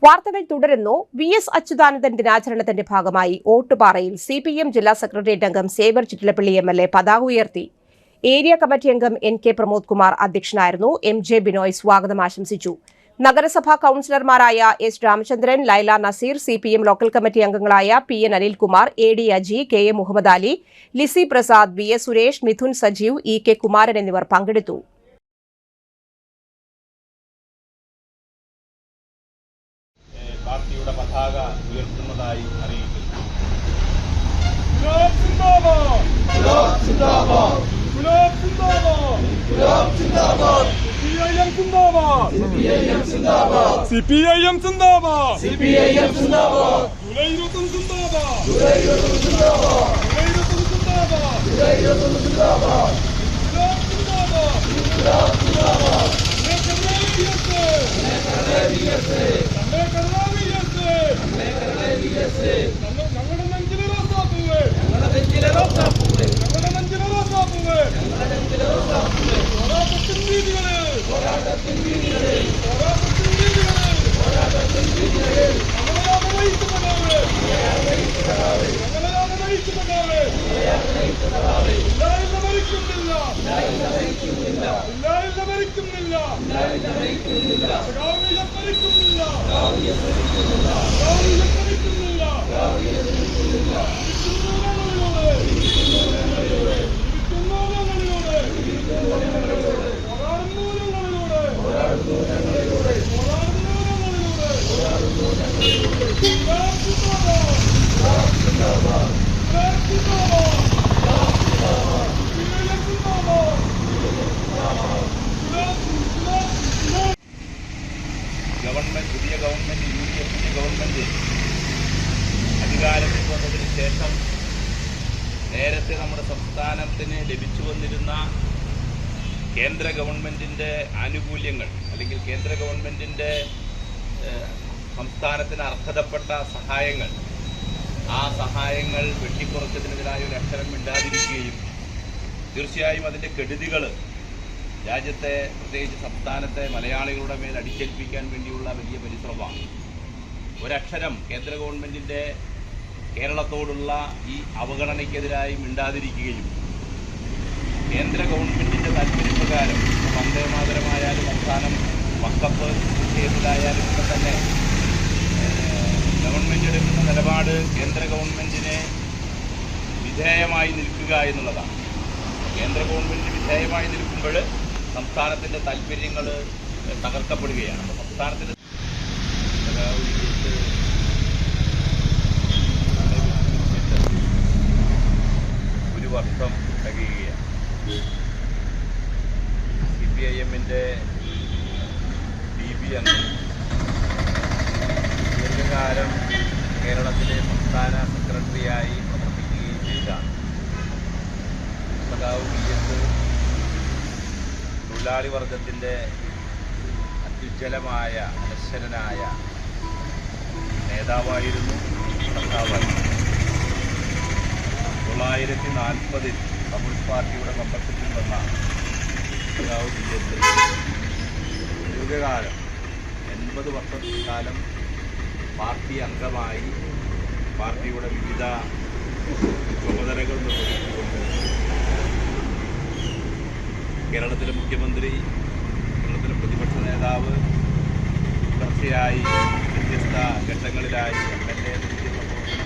വാർത്തകൾ തുടരുന്നു. VS അച്യുതാനന്ദൻ ദിനാചരണത്തിന്റെ ഭാഗമായി ഓട്ടുപാറയിൽ CPM ജില്ലാ സെക്രട്ടേറിയറ്റ് അംഗം സേവർ ചിറ്റിലപ്പള്ളി MLA പതാക ഉയർത്തി. ഏരിയ കമ്മിറ്റി അംഗം NK പ്രമോദ് കുമാർ അധ്യക്ഷനായിരുന്നു. MJ ബിനോയ് സ്വാഗതം ആശംസിച്ചു. നഗരസഭാ കൌൺസിലർമാരായ S Ramachandran, Laila Nazeer, CPM local committee അംഗങ്ങളായ PN Anilkumar, AD Aji, KA Muhammad Ali, Lissy Prasad, VS Suresh, Midhun Sajeev, EK Kumaran എന്നിവർ പങ്കെടുത്തു. പാർട്ടിയുടെ പതാക ഉയർത്തുന്നതായി അറിയിക്കുന്നു. പുതിയ ഗവൺമെന്റ് UDF ഗവൺമെന്റ് അധികാരത്തിൽ വന്നതിന് ശേഷം നേരത്തെ നമ്മുടെ സംസ്ഥാനത്തിന് ലഭിച്ചു വന്നിരുന്ന കേന്ദ്ര ഗവൺമെന്റിന്റെ ആനുകൂല്യങ്ങൾ അല്ലെങ്കിൽ കേന്ദ്ര ഗവൺമെന്റിന്റെ സംസ്ഥാനത്തിന് അർഹതപ്പെട്ട സഹായങ്ങൾ, ആ സഹായങ്ങൾ വെട്ടിക്കുറച്ചതിനെതിരായ ഒരു അക്ഷരം മിണ്ടാതിരിക്കുകയും തീർച്ചയായും അതിൻ്റെ കെടുതികൾ രാജ്യത്തെ പ്രത്യേകിച്ച് സംസ്ഥാനത്തെ മലയാളികളുടെ മേൽ അടിച്ചേൽപ്പിക്കാൻ വേണ്ടിയുള്ള വലിയ പരിശ്രമമാണ്. ഒരക്ഷരം കേന്ദ്ര ഗവൺമെൻറ്റിൻ്റെ കേരളത്തോടുള്ള ഈ അവഗണനയ്ക്കെതിരായി മിണ്ടാതിരിക്കുകയും കേന്ദ്ര ഗവൺമെൻറ്റിൻ്റെ താല്പര്യപ്രകാരം വന്ദേമാതരമായാലും അവസാനം വഖഫ് വിഷയത്തിലായാലും ഒക്കെ തന്നെ ഗവൺമെൻറ് എടുക്കുന്ന നിലപാട് കേന്ദ്ര ഗവൺമെൻറ്റിനെ വിധേയമായി നിൽക്കുക എന്നുള്ളതാണ്. കേന്ദ്ര ഗവൺമെൻറ് വിധേയമായി നിൽക്കുമ്പോൾ സംസ്ഥാനത്തിൻ്റെ താല്പര്യങ്ങൾ തകർക്കപ്പെടുകയാണ്. അപ്പോൾ സംസ്ഥാനത്തിൻ്റെ ഒരു വർഷം തികയുകയാണ്. CPIM-ൻ്റെ DB അംഗം ദീർഘകാലം കേരളത്തിലെ സംസ്ഥാന സെക്രട്ടറിയായി പ്രവർത്തിക്കുകയും ചെയ്താണ്. സഖാവ് VS തൊഴിലാളി വർഗത്തിൻ്റെ അത്യുജ്വലമായ അനശ്വരനായ നേതാവായിരുന്നു, സഖാവായിരുന്നു. 1940 കമ്മ്യൂണിസ്റ്റ് പാർട്ടിയുടെ മെമ്പർഷിപ്പിൽ വന്ന ദീർഘകാലം 80 വർഷക്കാലം പാർട്ടി അംഗമായി പാർട്ടിയുടെ വിവിധ ചുമതലകൾ നിർവഹിച്ചുകൊണ്ട് കേരളത്തിലെ മുഖ്യമന്ത്രി, കേരളത്തിലെ പ്രതിപക്ഷ നേതാവ്, തുടർച്ചയായി വ്യത്യസ്ത ഘട്ടങ്ങളിലായി MLA വ്യത്യസ്ത പ്രവർത്തനം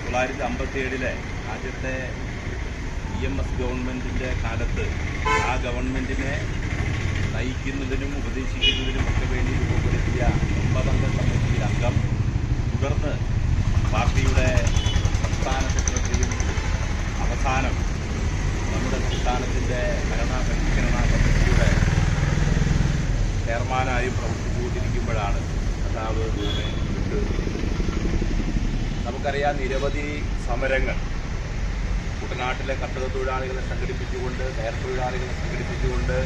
1957 ആദ്യത്തെ EMS ഗവൺമെൻറ്റിൻ്റെ കാലത്ത് ആ ഗവൺമെൻറ്റിനെ നയിക്കുന്നതിനും ഉപദേശിക്കുന്നതിനും ഒക്കെ വേണ്ടി രൂപപ്പെടുത്തിയ 9-അംഗ കമ്മിറ്റിയിൽ അംഗം, തുടർന്ന് പാർട്ടിയുടെ സംസ്ഥാന സെക്രട്ടറിയും, അവസാനം നമ്മുടെ സംസ്ഥാനത്തിൻ്റെ ഭരണപരിഷ്കരണ കമ്മിറ്റിയുടെ ചെയർമാനായും പ്രവർത്തിച്ചുകൊണ്ടിരിക്കുമ്പോഴാണ് കർത്താവ് നമ്മെ വിട്ടു. നമുക്കറിയാം, നിരവധി സമരങ്ങൾ കുട്ടനാട്ടിലെ കർഷക തൊഴിലാളികളെ സംഘടിപ്പിച്ചുകൊണ്ട്, കയർ തൊഴിലാളികളെ സംഘടിപ്പിച്ചുകൊണ്ട്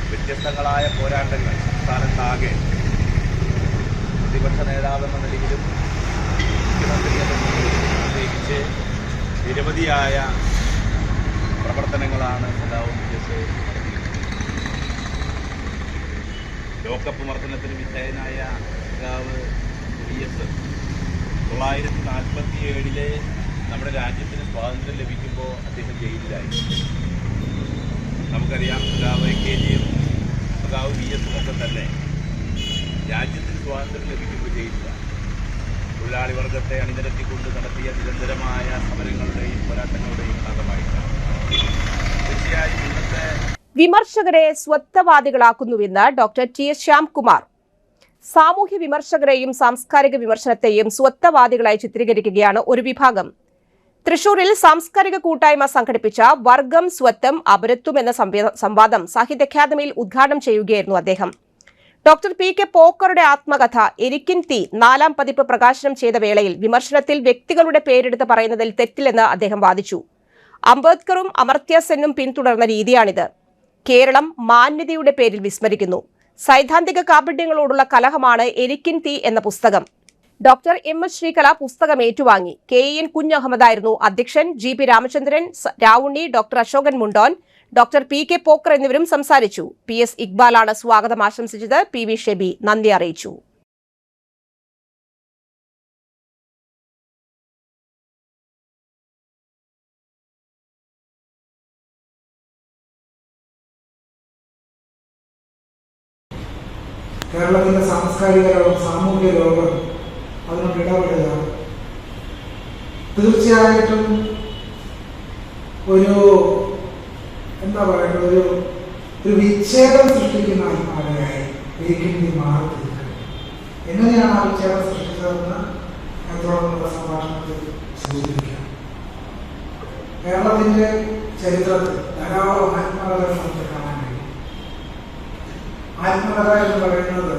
വ്യത്യസ്തങ്ങളായ പോരാട്ടങ്ങൾ സംസ്ഥാനത്താകെ പ്രതിപക്ഷ നേതാവെന്ന നിലയിലും മുഖ്യമന്ത്രി എന്ന നിലയിലും പ്രത്യേകിച്ച് നിരവധിയായ പ്രവർത്തനങ്ങളാണ് സഖാവ് വിജയസ് നടത്തിയത്. ലോക്കപ്പ് മർദ്ദനത്തിന് വിധേയനായ സഖാവ് VS 1947 നമ്മുടെ രാജ്യത്തിന് സ്വാതന്ത്ര്യം ലഭിക്കുമ്പോൾ അദ്ദേഹം ജയിലിലായി. നമുക്കറിയാം, സഖാവ് AKജിയും സഖാവ് VS ഒക്കെ തന്നെ രാജ്യത്തിന് സ്വാതന്ത്ര്യം ലഭിക്കുമ്പോൾ ജയിലില്ല. തൊഴിലാളി വർഗത്തെ അണിനിരത്തിക്കൊണ്ട് നടത്തിയ നിരന്തരമായ സമരങ്ങളുടെയും പോരാട്ടങ്ങളുടെയും ഭാഗമായിട്ടാണ്. തീർച്ചയായും ഇന്നത്തെ വിമർശകരെ സ്വത്വവാദികളാക്കുന്നുവെന്ന് ഡോക്ടർ TS ശ്യാംകുമാർ. സാമൂഹ്യ വിമർശകരെയും സാംസ്കാരിക വിമർശനത്തെയും സ്വത്വവാദികളായി ചിത്രീകരിക്കുകയാണ് ഒരു വിഭാഗം. തൃശൂരിൽ സാംസ്കാരിക കൂട്ടായ്മ സംഘടിപ്പിച്ച വർഗം സ്വത്വം അപരത്വം എന്ന സംവാദം സാഹിത്യ അക്കാദമിയിൽ ഉദ്ഘാടനം ചെയ്യുകയായിരുന്നു അദ്ദേഹം. ഡോക്ടർ PK പോക്കറുടെ ആത്മകഥ എരിക്കിൻ തീ 4ാം പതിപ്പ് പ്രകാശനം ചെയ്ത വേളയിൽ വിമർശനത്തിൽ വ്യക്തികളുടെ പേരെടുത്ത് പറയുന്നതിൽ തെറ്റില്ലെന്ന് അദ്ദേഹം വാദിച്ചു. അംബേദ്കറും അമർത്യ സെന്നും പിന്തുടർന്ന രീതിയാണിത്. കേരളം മാന്യതയുടെ പേരിൽ വിസ്മരിക്കുന്നു. സൈദ്ധാന്തിക കാപട്യങ്ങളോടുള്ള കലഹമാണ് എരിക്കിൻ തീ എന്ന പുസ്തകം. ഡോക്ടർ MS ശ്രീകല പുസ്തകം ഏറ്റുവാങ്ങി. KEN കുഞ്ഞഹമ്മദായിരുന്നു അധ്യക്ഷൻ. GP Ramachandran, Ravunni, doctor Ashokan Mundon, doctor PK Pokker എന്നിവരും സംസാരിച്ചു. PS ഇക്ബാലാണ് സ്വാഗതം ആശംസിച്ചത്. PV ഷെബി നന്ദി അറിയിച്ചു. കേരളത്തിൻ്റെ സാംസ്കാരിക ലോകം, സാമൂഹിക ലോകം അതിനോട് ഇടപെടുക തീർച്ചയായിട്ടും ഒരു എന്താ പറയുക, ഒരു വിച്ഛേദം സൃഷ്ടിക്കുന്ന ആത്മാവിനായി ഒരിക്കലും മാറി തീർക്കുക. എങ്ങനെയാണ് ആ വിച്ഛേദം സൃഷ്ടിച്ചതെന്ന് തുടർന്നുള്ള സംഭാഷണത്തിൽ സൂചിപ്പിക്കാം. കേരളത്തിൻ്റെ ചരിത്രത്തിൽ ധാരാളം ആത്മകഥകൾ നമുക്ക് കാണാൻ കഴിയും. ആത്മകഥ എന്ന് പറയുന്നത്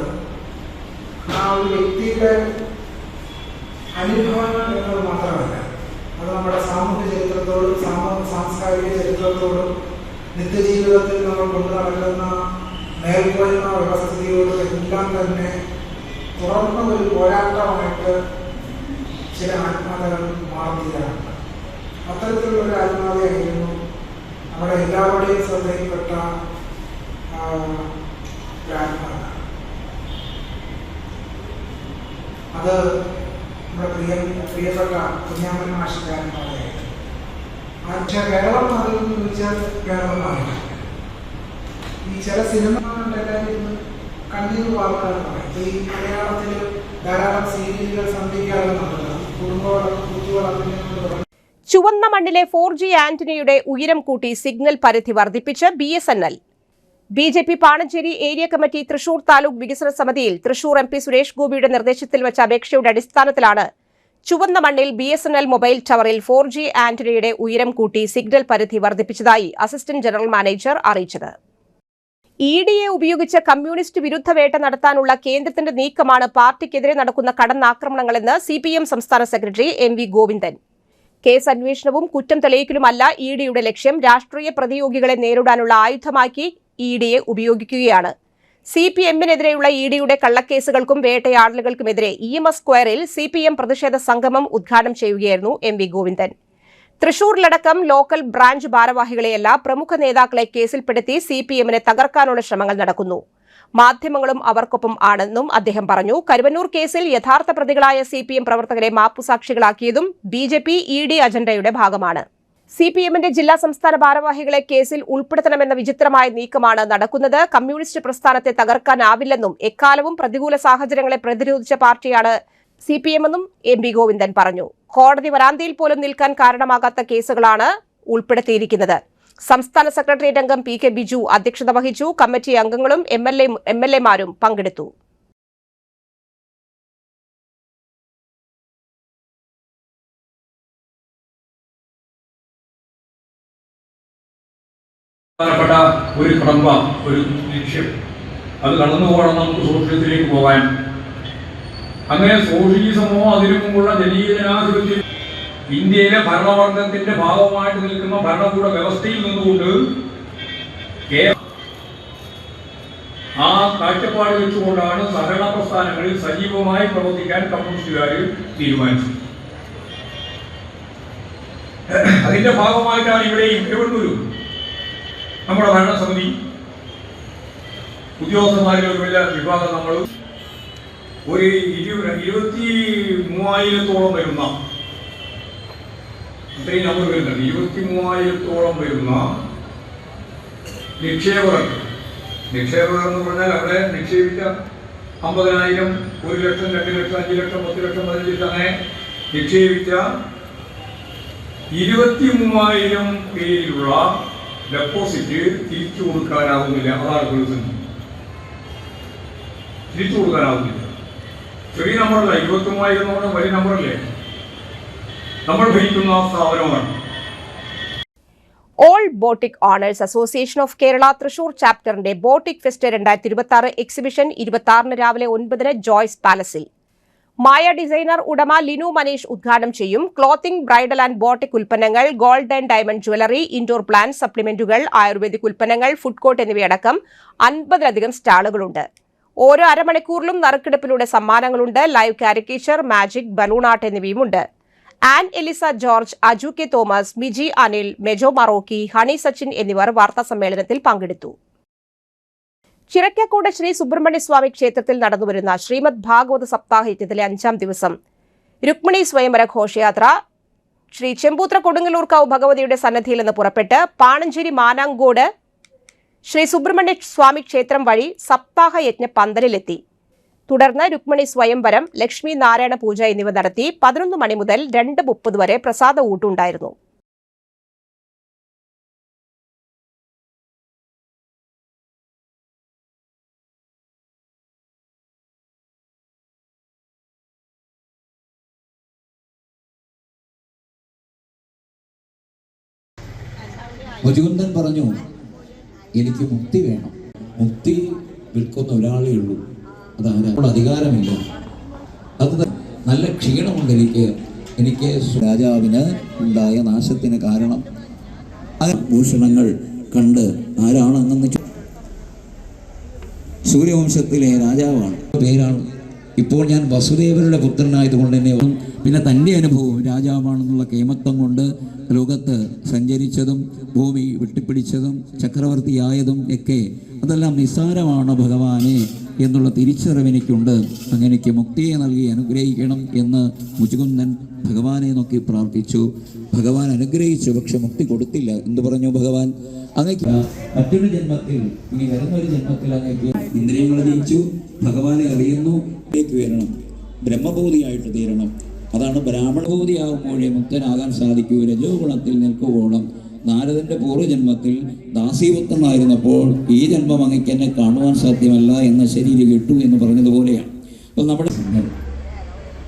ആ ഒരു വ്യക്തിയുടെ അനുഭവങ്ങൾ എന്നത് മാത്രമല്ല, അത് നമ്മുടെ സാമൂഹ്യ ചരിത്രത്തോടും സാംസ്കാരിക ചരിത്രത്തോടും നിത്യജീവിതത്തിൽ നമ്മൾ കൊണ്ടു നടക്കുന്ന മേൽക്കോയ്മ വ്യവസ്ഥയോടും എല്ലാം തന്നെ തുറന്ന ഒരു പോരാട്ടമായിട്ട് ചില ആത്മകഥകൾ മാറുകയാണ്. അത്തരത്തിലുള്ള ഒരു ആത്മകഥയായിരുന്നു നമ്മുടെ എല്ലാവരുടെയും ശ്രദ്ധയിൽപ്പെട്ട ആത്മകഥ. അത് നമ്മുടെ പ്രിയപ്പെട്ട കുഞ്ഞാമൻ മാഷിന്റെ ആത്മകഥയായിരുന്നു. പക്ഷേ കേരളം അതിൽ നിന്ന് ചോദിച്ചാൽ കേരളമാണ്. ഈ ചില സിനിമ കണ്ണീർ വാർത്തകൾ പറയും. ഈ മലയാളത്തിൽ ധാരാളം സീരിയലുകൾ സന്ധിക്കാറുണ്ട്. കുടുംബവളർത്തുന്നതിനെ ചുവന്ന മണ്ണിലെ 4G ആന്റണിയുടെ ഉയരം കൂട്ടി സിഗ്നൽ പരിധി വർദ്ധിപ്പിച്ച് BSNL. BJP Panancheri area committee Thrissur taluk വികസന സമിതിയിൽ തൃശൂർ MP സുരേഷ് ഗോപിയുടെ നിർദ്ദേശത്തിൽ വെച്ച അപേക്ഷയുടെ അടിസ്ഥാനത്തിലാണ് ചുവന്ന മണ്ണിൽ BSNL മൊബൈൽ ടവറിൽ 4G ആന്റണിയുടെ ഉയരം കൂട്ടി സിഗ്നൽ പരിധി വർദ്ധിപ്പിച്ചതായി അസിസ്റ്റന്റ് ജനറൽ മാനേജർ അറിയിച്ചത്. EDയെ ഉപയോഗിച്ച് കമ്മ്യൂണിസ്റ്റ് വിരുദ്ധ വേട്ട നടത്താനുള്ള കേന്ദ്രത്തിന്റെ നീക്കമാണ് പാർട്ടിക്കെതിരെ നടക്കുന്ന കടന്നാക്രമണങ്ങളെന്ന് CPM സംസ്ഥാന സെക്രട്ടറി MV ഗോവിന്ദൻ. കേസ് അന്വേഷണവും കുറ്റം തെളിയിക്കലുമല്ല EDയുടെ ലക്ഷ്യം. രാഷ്ട്രീയ പ്രതിയോഗികളെ നേരിടാനുള്ള ആയുധമാക്കി EDയെ ഉപയോഗിക്കുകയാണ്. CPMനെതിരെയുള്ള EDയുടെ കള്ളക്കേസുകൾക്കും വേട്ടയാടലുകൾക്കുമെതിരെ EMS സ്ക്വയറിൽ CPM പ്രതിഷേധ സംഗമം ഉദ്ഘാടനം ചെയ്യുകയായിരുന്നു MV ഗോവിന്ദൻ. തൃശൂരിലടക്കം ലോക്കൽ ബ്രാഞ്ച് ഭാരവാഹികളെയല്ല പ്രമുഖ നേതാക്കളെ കേസിൽപ്പെടുത്തി സിപിഎമ്മിനെ തകർക്കാനുള്ള ശ്രമങ്ങൾ നടക്കുന്നു. മാധ്യമങ്ങളും അവർക്കൊപ്പം ആണെന്നും അദ്ദേഹം പറഞ്ഞു. കരുവന്നൂർ കേസിൽ യഥാർത്ഥ പ്രതികളായ സിപിഎം പ്രവർത്തകരെ മാപ്പുസാക്ഷികളാക്കിയതും ബിജെപി ഇഡി അജണ്ടയുടെ ഭാഗമാണ്. സിപിഎമ്മിന്റെ ജില്ലാ സംസ്ഥാന ഭാരവാഹികളെ കേസിൽ ഉൾപ്പെടുത്തണമെന്ന വിചിത്രമായ നീക്കമാണ് നടക്കുന്നത്. കമ്മ്യൂണിസ്റ്റ് പ്രസ്ഥാനത്തെ തകർക്കാനാവില്ലെന്നും എക്കാലവും പ്രതികൂല സാഹചര്യങ്ങളെ പ്രതിരോധിച്ച പാർട്ടിയാണ് സിപിഎമ്മെന്നും എം പി ഗോവിന്ദൻ പറഞ്ഞു. കോടതി വരാന്തയിൽ പോലും നിൽക്കാൻ കാരണമാകാത്ത കേസുകളാണ് ഉൾപ്പെടുത്തിയിരിക്കുന്നത്. സംസ്ഥാന സെക്രട്ടേറിയറ്റ് അംഗം പി കെ ബിജു അധ്യക്ഷത വഹിച്ചു. കമ്മിറ്റി അംഗങ്ങളും എം എൽ എമാരും പങ്കെടുത്തു. പ്രധാനപ്പെട്ട ഒരു കടമ്പ, ഒരു ലക്ഷ്യം, അത് കടന്നു പോകണം നമുക്ക് സോഷ്യലിസത്തിലേക്ക് പോകാൻ. അങ്ങനെ സോഷ്യലിസമോ അതിനു മുമ്പുള്ള ജനീയജനാധിപത്യം ഇന്ത്യയിലെ ഭരണവർഗത്തിന്റെ ഭാഗമായിട്ട് നിൽക്കുന്ന ഭരണകൂട വ്യവസ്ഥയിൽ നിന്നുകൊണ്ട് ആ കാഴ്ചപ്പാട് വെച്ചുകൊണ്ടാണ് സഹകരണ പ്രസ്ഥാനങ്ങളിൽ സജീവമായി പ്രവർത്തിക്കാൻ കമ്മ്യൂണിസ്റ്റുകാർ തീരുമാനിച്ചത്. അതിന്റെ ഭാഗമായിട്ടാണ് ഇവിടെയും തിരുവനന്തപുരം നമ്മുടെ ഭരണസമിതി ഉദ്യോഗസ്ഥന്മാരിൽ ഒരു വലിയ വിഭാഗം നമ്മൾ ഒരു 23,000-ഓളം വരുന്ന അത്രയും നമ്പർ വരുന്നുണ്ട്. 23,000-ഓളം വരുന്ന നിക്ഷേപകർ എന്ന് പറഞ്ഞാൽ അവിടെ നിക്ഷേപിച്ച 50,000, 1 ലക്ഷം, 2 ലക്ഷം, 5 ലക്ഷം, 10 ലക്ഷം, 15 ലക്ഷം അങ്ങനെ നിക്ഷേപിച്ച 23,000 പേരിലുള്ള ഡെപ്പോസിറ്റ് തിരിച്ചു കൊടുക്കാനാവുന്നില്ല. അതാണ് പ്രതിസന്ധി. തിരിച്ചു കൊടുക്കാനാവുന്നില്ല. ചെറിയ നമ്പറല്ല, 23,000 വലിയ നമ്പറല്ലേ. നമ്മൾ ഭരിക്കുന്ന സ്ഥാപനമാണ്. All boutique owners association of Kerala Thrissur ചാപ്റ്ററിന്റെ ബോട്ടിക് ഫെസ്റ്റ് 2026 എക്സിബിഷൻ 26 രാവിലെ 9 ജോയ്സ് പാലസിൽ. മായ ഡിസൈനർ ഉടമ ലിനു മനീഷ് ഉദ്ഘാടനം ചെയ്യും. ക്ലോത്തിംഗ്, ബ്രൈഡൽ ആൻഡ് ബോട്ടിക് ഉൽപ്പന്നങ്ങൾ, gold and diamond jewellery, indoor plant, സപ്ലിമെന്റുകൾ, ആയുർവേദിക് ഉൽപ്പന്നങ്ങൾ, ഫുഡ് കോർട്ട് എന്നിവയടക്കം 50-ലധികം സ്റ്റാളുകളുണ്ട്. ഓരോ അരമണിക്കൂറിലും നറുക്കെടുപ്പിലൂടെ സമ്മാനങ്ങളുണ്ട്. Live caricature, magic, balloon art എന്നിവയുമുണ്ട്. ആൻ എലിസ ജോർജ്, അജു കെ തോമസ്, മിജി അനിൽ, മെജോ മറോക്കി, ഹണി സച്ചിൻ എന്നിവർ വാർത്താസമ്മേളനത്തിൽ പങ്കെടുത്തു. ചിറക്കക്കോട് ശ്രീ സുബ്രഹ്മണ്യ സ്വാമി ക്ഷേത്രത്തിൽ നടന്നുവരുന്ന ശ്രീമദ് ഭാഗവത സപ്താഹയജ്ഞത്തിലെ 5ാം ദിവസം രുക്മിണി സ്വയംവര ഘോഷയാത്ര ശ്രീ ചെമ്പൂത്ര കൊടുങ്ങല്ലൂർക്കാവ് ഭഗവതിയുടെ സന്നദ്ധിയിൽ നിന്ന് പുറപ്പെട്ട് പാണഞ്ചേരി മാനാങ്കോട് ശ്രീ സുബ്രഹ്മണ്യ സ്വാമി ക്ഷേത്രം വഴി സപ്താഹയജ്ഞ പന്തലിലെത്തി. തുടർന്ന് രുക്മിണി സ്വയംവരം, ലക്ഷ്മി നാരായണ പൂജ എന്നിവ നടത്തി. 11 മണി മുതൽ 2:30 വരെ പ്രസാദ ഊട്ടുണ്ടായിരുന്നു. മുചുകുന്ദൻ പറഞ്ഞു, എനിക്ക് മുക്തി വേണം. മുക്തി വിൽക്കുന്ന ഒരാളേ ഉള്ളൂ, അതാരാ? അധികാരമില്ല. അത് നല്ല ക്ഷീണമുണ്ട് എനിക്ക് രാജാവിന് ഉണ്ടായ നാശത്തിന് കാരണം ഭൂഷണങ്ങൾ കണ്ട് ആരാണ് അങ്ങനെ സൂര്യവംശത്തിലെ രാജാവാണ് പേരാണ്. ഇപ്പോൾ ഞാൻ വസുദേവരുടെ പുത്രനായതുകൊണ്ട് തന്നെ പിന്നെ തൻ്റെ അനുഭവം രാജാവാണെന്നുള്ള കേമത്വം കൊണ്ട് ലോകത്ത് സഞ്ചരിച്ചതും ഭൂമി വെട്ടിപ്പിടിച്ചതും ചക്രവർത്തിയായതും ഒക്കെ അതെല്ലാം നിസ്സാരമാണ് ഭഗവാനെ എന്നുള്ള തിരിച്ചറിവെനിക്കുണ്ട്. അങ്ങനെയ്ക്ക് മുക്തിയെ നൽകി അനുഗ്രഹിക്കണം എന്ന് മുചുകുന്ദൻ ഭഗവാനെ നോക്കി പ്രാർത്ഥിച്ചു. ഭഗവാൻ അനുഗ്രഹിച്ചു, പക്ഷെ മുക്തി കൊടുത്തില്ല. എന്തു പറഞ്ഞു ഭഗവാൻ? അങ്ങക്ക് മറ്റൊരു ജന്മത്തിൽ, ഇനി വരുന്നൊരു ജന്മത്തിൽ അങ്ങക്ക് ഇന്ദ്രിയങ്ങൾ ജയിച്ചു, ഭഗവാനെ അറിയുന്നു, വരണം, ബ്രഹ്മബോധിയായിട്ട് തീരണം. അതാണ് ബ്രാഹ്മണബോധിയാകുമ്പോഴേ മുക്തനാകാൻ സാധിക്കൂ. രജോ ഗുണത്തിൽ നിൽക്കുവോളം നാരദന്റെ പൂർവ്വജന്മത്തിൽ ദാസീപുത്രനായിരുന്നപ്പോൾ ഈ ജന്മം അങ്ങക്ക് എന്നെ കാണുവാൻ സാധ്യമല്ല എന്ന ശരീരം കിട്ടു എന്ന് പറഞ്ഞതുപോലെയാണ്. അപ്പോൾ നമ്മുടെ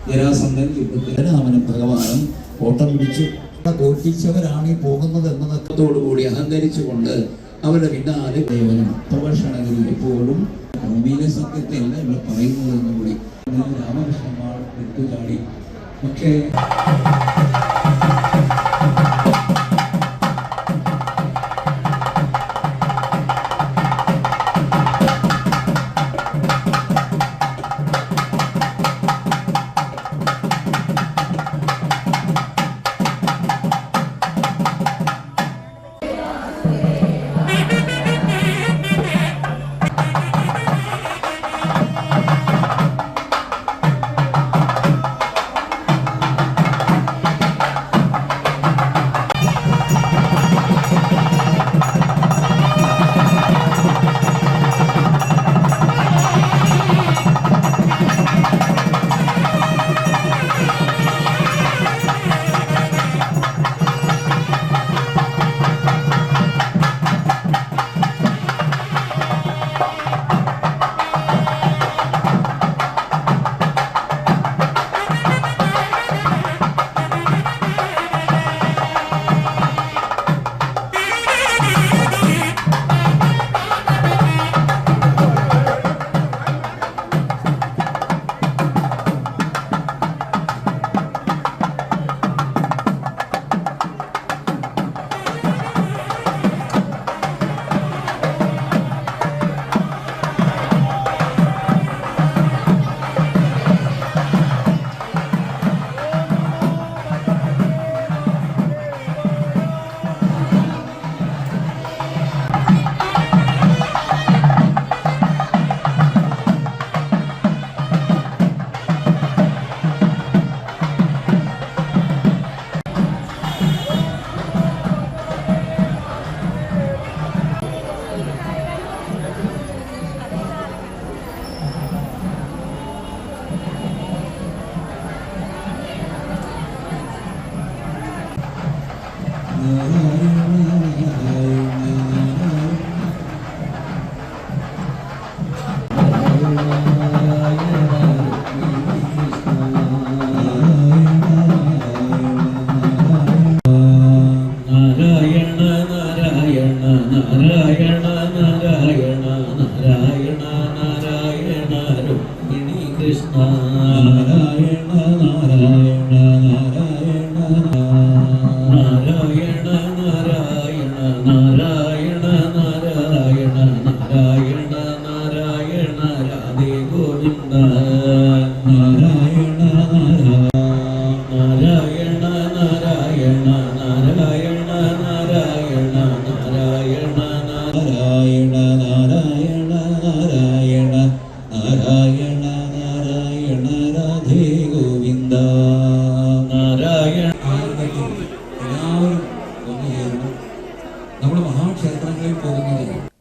ജരാസന്ധൻ യുദ്ധത്തിന് അവനും ഭഗവാനും ഓട്ടം പിടിച്ചു തോറ്റിച്ചവരാണ് ഈ പോകുന്നത് എന്നതോടുകൂടി അഹങ്കരിച്ചുകൊണ്ട് അവരുടെ പിന്നാലെ ദേവനും പ്രഭാഷണങ്ങളിൽ എപ്പോഴും ഭൂമിയിലെ സത്യത്തെ അല്ല ഇവിടെ പറയുന്നത് എന്നും കൂടി രാമകൃഷ്ണന്മാർ എടുത്തുചാടി. പക്ഷേ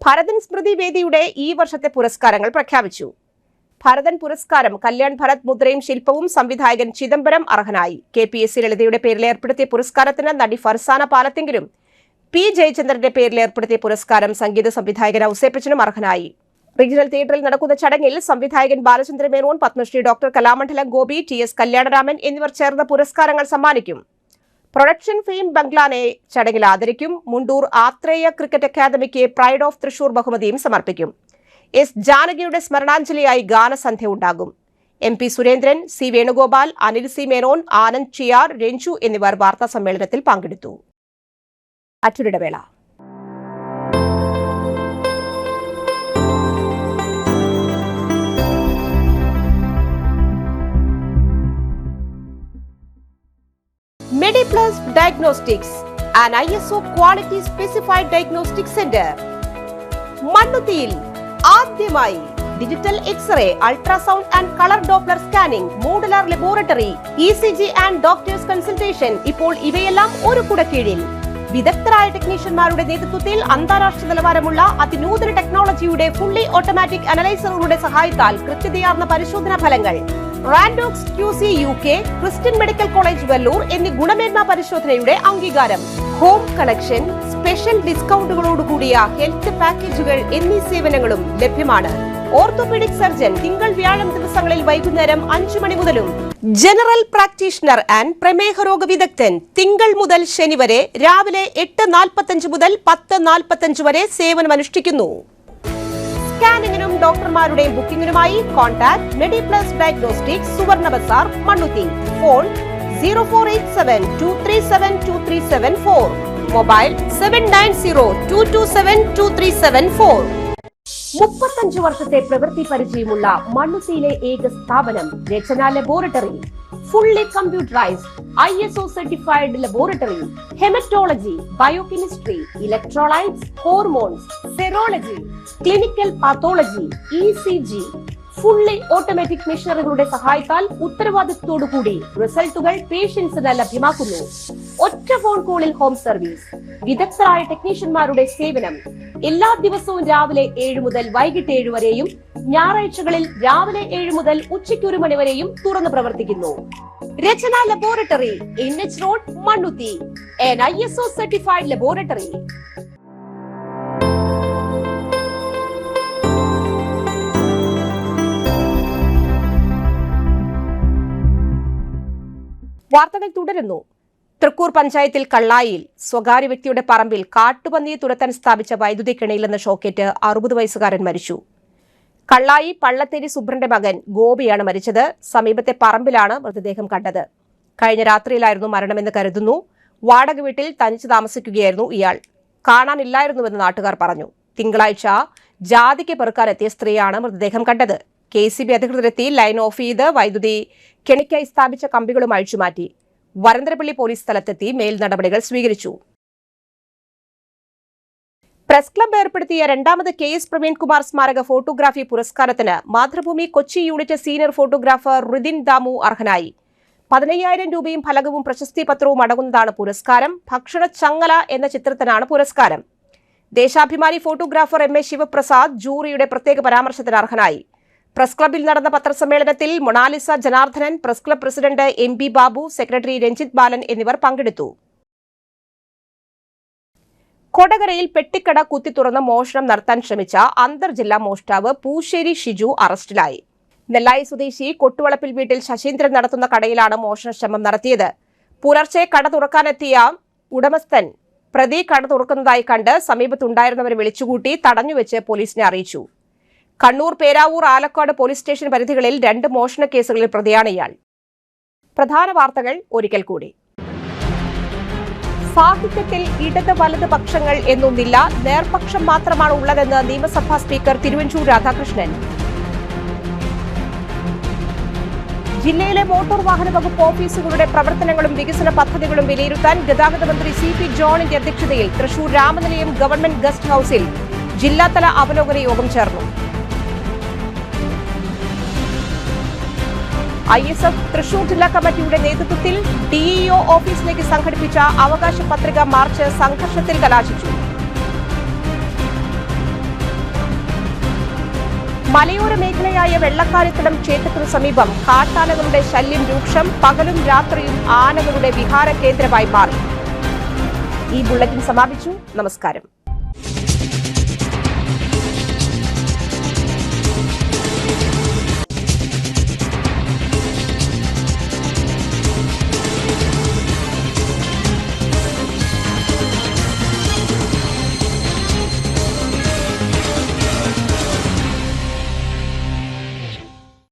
ഭരതൻ സ്മൃതി വേദിയുടെ ഈ വർഷത്തെ പുരസ്കാരങ്ങൾ പ്രഖ്യാപിച്ചു. ഭരതൻ പുരസ്കാരം കല്യാൺ ഭരത് മുദ്രയും ശില്പവും സംവിധായകൻ ചിദംബരം അർഹനായി. KPSC ലളിതയുടെ പേരിൽ ഏർപ്പെടുത്തിയ പുരസ്കാരത്തിന് നടി ഫർസാന പാലത്തെങ്കിലും P. ജയചന്ദ്രന്റെ പേരിൽ ഏർപ്പെടുത്തിയ പുരസ്കാരം സംഗീത സംവിധായകൻ ഔസേപ്പച്ചനും അർഹനായി. റീജിയണൽ തിയേറ്ററിൽ നടക്കുന്ന ചടങ്ങിൽ സംവിധായകൻ ബാലചന്ദ്ര മേനോൻ, പത്മശ്രീ ഡോക്ടർ കലാമണ്ഡലം ഗോപി, TS കല്യാണരാമൻ എന്നിവർ ചേർന്ന പുരസ്കാരങ്ങൾ സമ്മാനിക്കും. പ്രൊഡക്ഷൻ ഫെയിം ബംഗ്ലാനെ ചടങ്ങിൽ ആദരിക്കും. മുണ്ടൂർ ആത്രേയ ക്രിക്കറ്റ് അക്കാദമിക്ക് പ്രൈഡ് ഓഫ് തൃശൂർ ബഹുമതിയും സമർപ്പിക്കും. S. ജാനകിയുടെ സ്മരണാഞ്ജലിയായി ഗാനസന്ധ്യ ഉണ്ടാകും. MP Surendran, C. Venugopal, Anil C. Menon, Anand ചിയാർ, Ranju എന്നിവർ വാർത്താ സമ്മേളനത്തിൽ പങ്കെടുത്തു. അറ്റുരിടവേള. MediPlus Diagnostics, an ISO quality specified diagnostic center. മണ്ണുത്തിയിൽ ആദ്യമായി digital x ray, ultrasound and colour Doppler scanning, modular laboratory, ECG and doctors consultation. ഇപ്പോൾ ഇവയെല്ലാം ഒരു കുടക്കീഴിൽ. വിദഗ്ധരായ ടെക്നീഷ്യന്മാരുടെ നേതൃത്വത്തിൽ അന്താരാഷ്ട്ര നിലവാരമുള്ള അതിനൂതന ടെക്നോളജിയുടെ ഫുള്ളി ഓട്ടോമാറ്റിക് അനലൈസറുകളുടെ സഹായത്താൽ കൃത്യതയാർന്ന പരിശോധനാ ഫലങ്ങൾ. റാൻഡോക്സ് QC UK, Christian medical college Vellore എന്നീ ഗുണമേന്മ പരിശോധനയുടെ അംഗീകാരം. ഹോം കണക്ഷൻ, സ്പെഷ്യൽ ഡിസ്കൗണ്ടുകളോടുകൂടിയ ഹെൽത്ത് പാക്കേജുകൾ എന്നീ സേവനങ്ങളും ലഭ്യമാണ്. ഓർത്തോപീഡിക് സർജൻ തിങ്കൾ വ്യാഴം ദിവസങ്ങളിൽ വൈകുന്നേരം 5 മണി മുതലും ജനറൽ പ്രാക്ടീഷണർ ആൻഡ് പ്രമേഹ രോഗ വിദഗ്ധൻ തിങ്കൾ മുതൽ ശനി വരെ രാവിലെ 8:45 മുതൽ 10:45 വരെ സേവനമനുഷ്ഠിക്കുന്നു. സ്കാനിങ്ങിനും ഡോക്ടർമാരുടെയും ബുക്കിംഗിനുമായി കോൺടാക്ട് MediPlus Diagnostics, സുവർണ ബസാർ, മണ്ണുത്തി. Phone 0487237237 mobile 7902272374. 35 വർഷത്തെ പ്രവൃത്തി പരിചയമുള്ള മണ്ണുത്തിയിലെ ഏക സ്ഥാപനം Rachana laboratory. Fully computerised ISO certified laboratory. Haematology, biochemistry, electrolytes, hormones, serology, clinical pathology, ECG. Fully automatic മെഷീനറികളുടെ സഹായത്താൽ ഉത്തരവാദിത്വത്തോടുകൂടി റിസൾട്ടുകൾ പേഷ്യൻസിന് ലഭ്യമാക്കുന്നു. ഒറ്റ ഫോൺ കോളിൽ ഹോം സർവീസ്. വിദഗ്ധരായ ടെക്നീഷ്യന്മാരുടെ സേവനം. എല്ലാ ദിവസവും രാവിലെ 7 മുതൽ വൈകിട്ട് 7 വരെയും ഞായറാഴ്ചകളിൽ രാവിലെ 7 മുതൽ ഉച്ചയ്ക്ക് 1 മണി വരെയും തുറന്നു പ്രവർത്തിക്കുന്നു. Rachana laboratory, NH road, Mannuthy. an ISO certified laboratory. വാർത്തകൾ തുടരുന്നു. തൃക്കൂർ പഞ്ചായത്തിൽ കള്ളായിയിൽ സ്വകാര്യ വ്യക്തിയുടെ പറമ്പിൽ കാട്ടുപന്നിയെ തുരത്താൻ സ്ഥാപിച്ച വൈദ്യുതി കിണയിൽ നിന്ന് ഷോക്കേറ്റ് 60 വയസ്സുകാരൻ മരിച്ചു. കള്ളായി പള്ളത്തേരി സുബ്രന്റെ മകൻ ഗോപിയാണ് മരിച്ചത്. സമീപത്തെ പറമ്പിലാണ് മൃതദേഹം കണ്ടത്. കഴിഞ്ഞ രാത്രിയിലായിരുന്നു മരണമെന്ന് കരുതുന്നു. വാടക വീട്ടിൽ തനിച്ച് താമസിക്കുകയായിരുന്നു ഇയാൾ. കാണാനില്ലായിരുന്നുവെന്ന് നാട്ടുകാർ പറഞ്ഞു. തിങ്കളാഴ്ച ജാതിക്ക് പെറുക്കാനെത്തിയ സ്ത്രീയാണ് മൃതദേഹം കണ്ടത്. KCB അധികൃതരെത്തി ലൈൻ ഓഫ് ചെയ്ത് വൈദ്യുതി കെണിക്കായി സ്ഥാപിച്ച കമ്പികളും അഴിച്ചുമാറ്റി. വരന്തരപ്പള്ളി പോലീസ് സ്ഥലത്തെത്തി മേൽ നടപടികൾ സ്വീകരിച്ചു. പ്രസ് ക്ലബ്ബ് ഏർപ്പെടുത്തിയ 2ാമത് KS പ്രവീൺകുമാർ സ്മാരക ഫോട്ടോഗ്രാഫി പുരസ്കാരത്തിന് Mathrubhumi Kochi unit senior photographer Ridhin Damu അർഹനായി. 15,000 രൂപയും ഫലകവും പ്രശസ്തി പത്രവും അടങ്ങുന്നതാണ് പുരസ്കാരം. ഭക്ഷണ ചങ്ങല എന്ന ചിത്രത്തിനാണ് പുരസ്കാരം. ദേശാഭിമാനി ഫോട്ടോഗ്രാഫർ MA ശിവപ്രസാദ് ജൂറിയുടെ പ്രത്യേക പരാമർശത്തിന് അർഹനായി. പ്രസ് ക്ലബ്ബിൽ നടന്ന പത്രസമ്മേളനത്തിൽ Monalisa Janardhanan, press club president MB Babu, secretary Ranjith Balan എന്നിവർ പങ്കെടുത്തു. കൊടകരയിൽ പെട്ടിക്കട കുത്തി തുറന്ന് മോഷണം നടത്താൻ ശ്രമിച്ച അന്തർജില്ലാ മോഷ്ടാവ് പൂശ്ശേരി ഷിജു അറസ്റ്റിലായി. നെല്ലായി സ്വദേശി കൊട്ടുവളപ്പിൽ വീട്ടിൽ ശശീന്ദ്രൻ നടത്തുന്ന കടയിലാണ് മോഷണശ്രമം നടത്തിയത്. പുലർച്ചെ കട തുറക്കാനെത്തിയ ഉടമസ്ഥൻ പ്രതി കട തുറക്കുന്നതായി കണ്ട് സമീപത്തുണ്ടായിരുന്നവരെ വിളിച്ചുകൂട്ടി തടഞ്ഞുവെച്ച് പോലീസിനെ അറിയിച്ചു. കണ്ണൂർ, പേരാവൂർ, ആലക്കാട് പോലീസ് സ്റ്റേഷൻ പരിധികളിൽ 2 മോഷണ കേസുകളിൽ പ്രതിയാണ് ഇയാൾ. പ്രധാന വാർത്തകൾ ഒരിക്കൽ കൂടി. സാഹിത്യത്തിൽ ഇടത് വലത് പക്ഷങ്ങൾ എന്നൊന്നില്ല, നേർപക്ഷം മാത്രമാണ് ഉള്ളതെന്ന് നിയമസഭാ സ്പീക്കർ തിരുവഞ്ചൂർ രാധാകൃഷ്ണൻ. ജില്ലയിലെ മോട്ടോർ വാഹന വകുപ്പ് ഓഫീസുകളുടെ പ്രവർത്തനങ്ങളും വികസന പദ്ധതികളും വിലയിരുത്താൻ ഗതാഗത മന്ത്രി CP ജോണിന്റെ അധ്യക്ഷതയിൽ തൃശൂർ രാമനിലയം ഗവൺമെന്റ് ഗസ്റ്റ് ഹൌസിൽ ജില്ലാതല അവലോകന യോഗം ചേർന്നു. ISF തൃശൂർ ജില്ലാ കമ്മിറ്റിയുടെ നേതൃത്വത്തിൽ DEO ഓഫീസിലേക്ക് സംഘടിപ്പിച്ച അവകാശ പത്രിക മാർച്ച് സംഘർഷത്തിൽ കലാശിച്ചു. മലയോര മേഖലയായ വെള്ളക്കാരിത്തടം ക്ഷേത്രത്തിനു സമീപം കാട്ടാനകളുടെ ശല്യം രൂക്ഷം. പകലും രാത്രിയും ആനകളുടെ വിഹാര കേന്ദ്രമായി മാറി. ഈ ബുള്ളറ്റിൻ സമാപിച്ചു. നമസ്കാരം.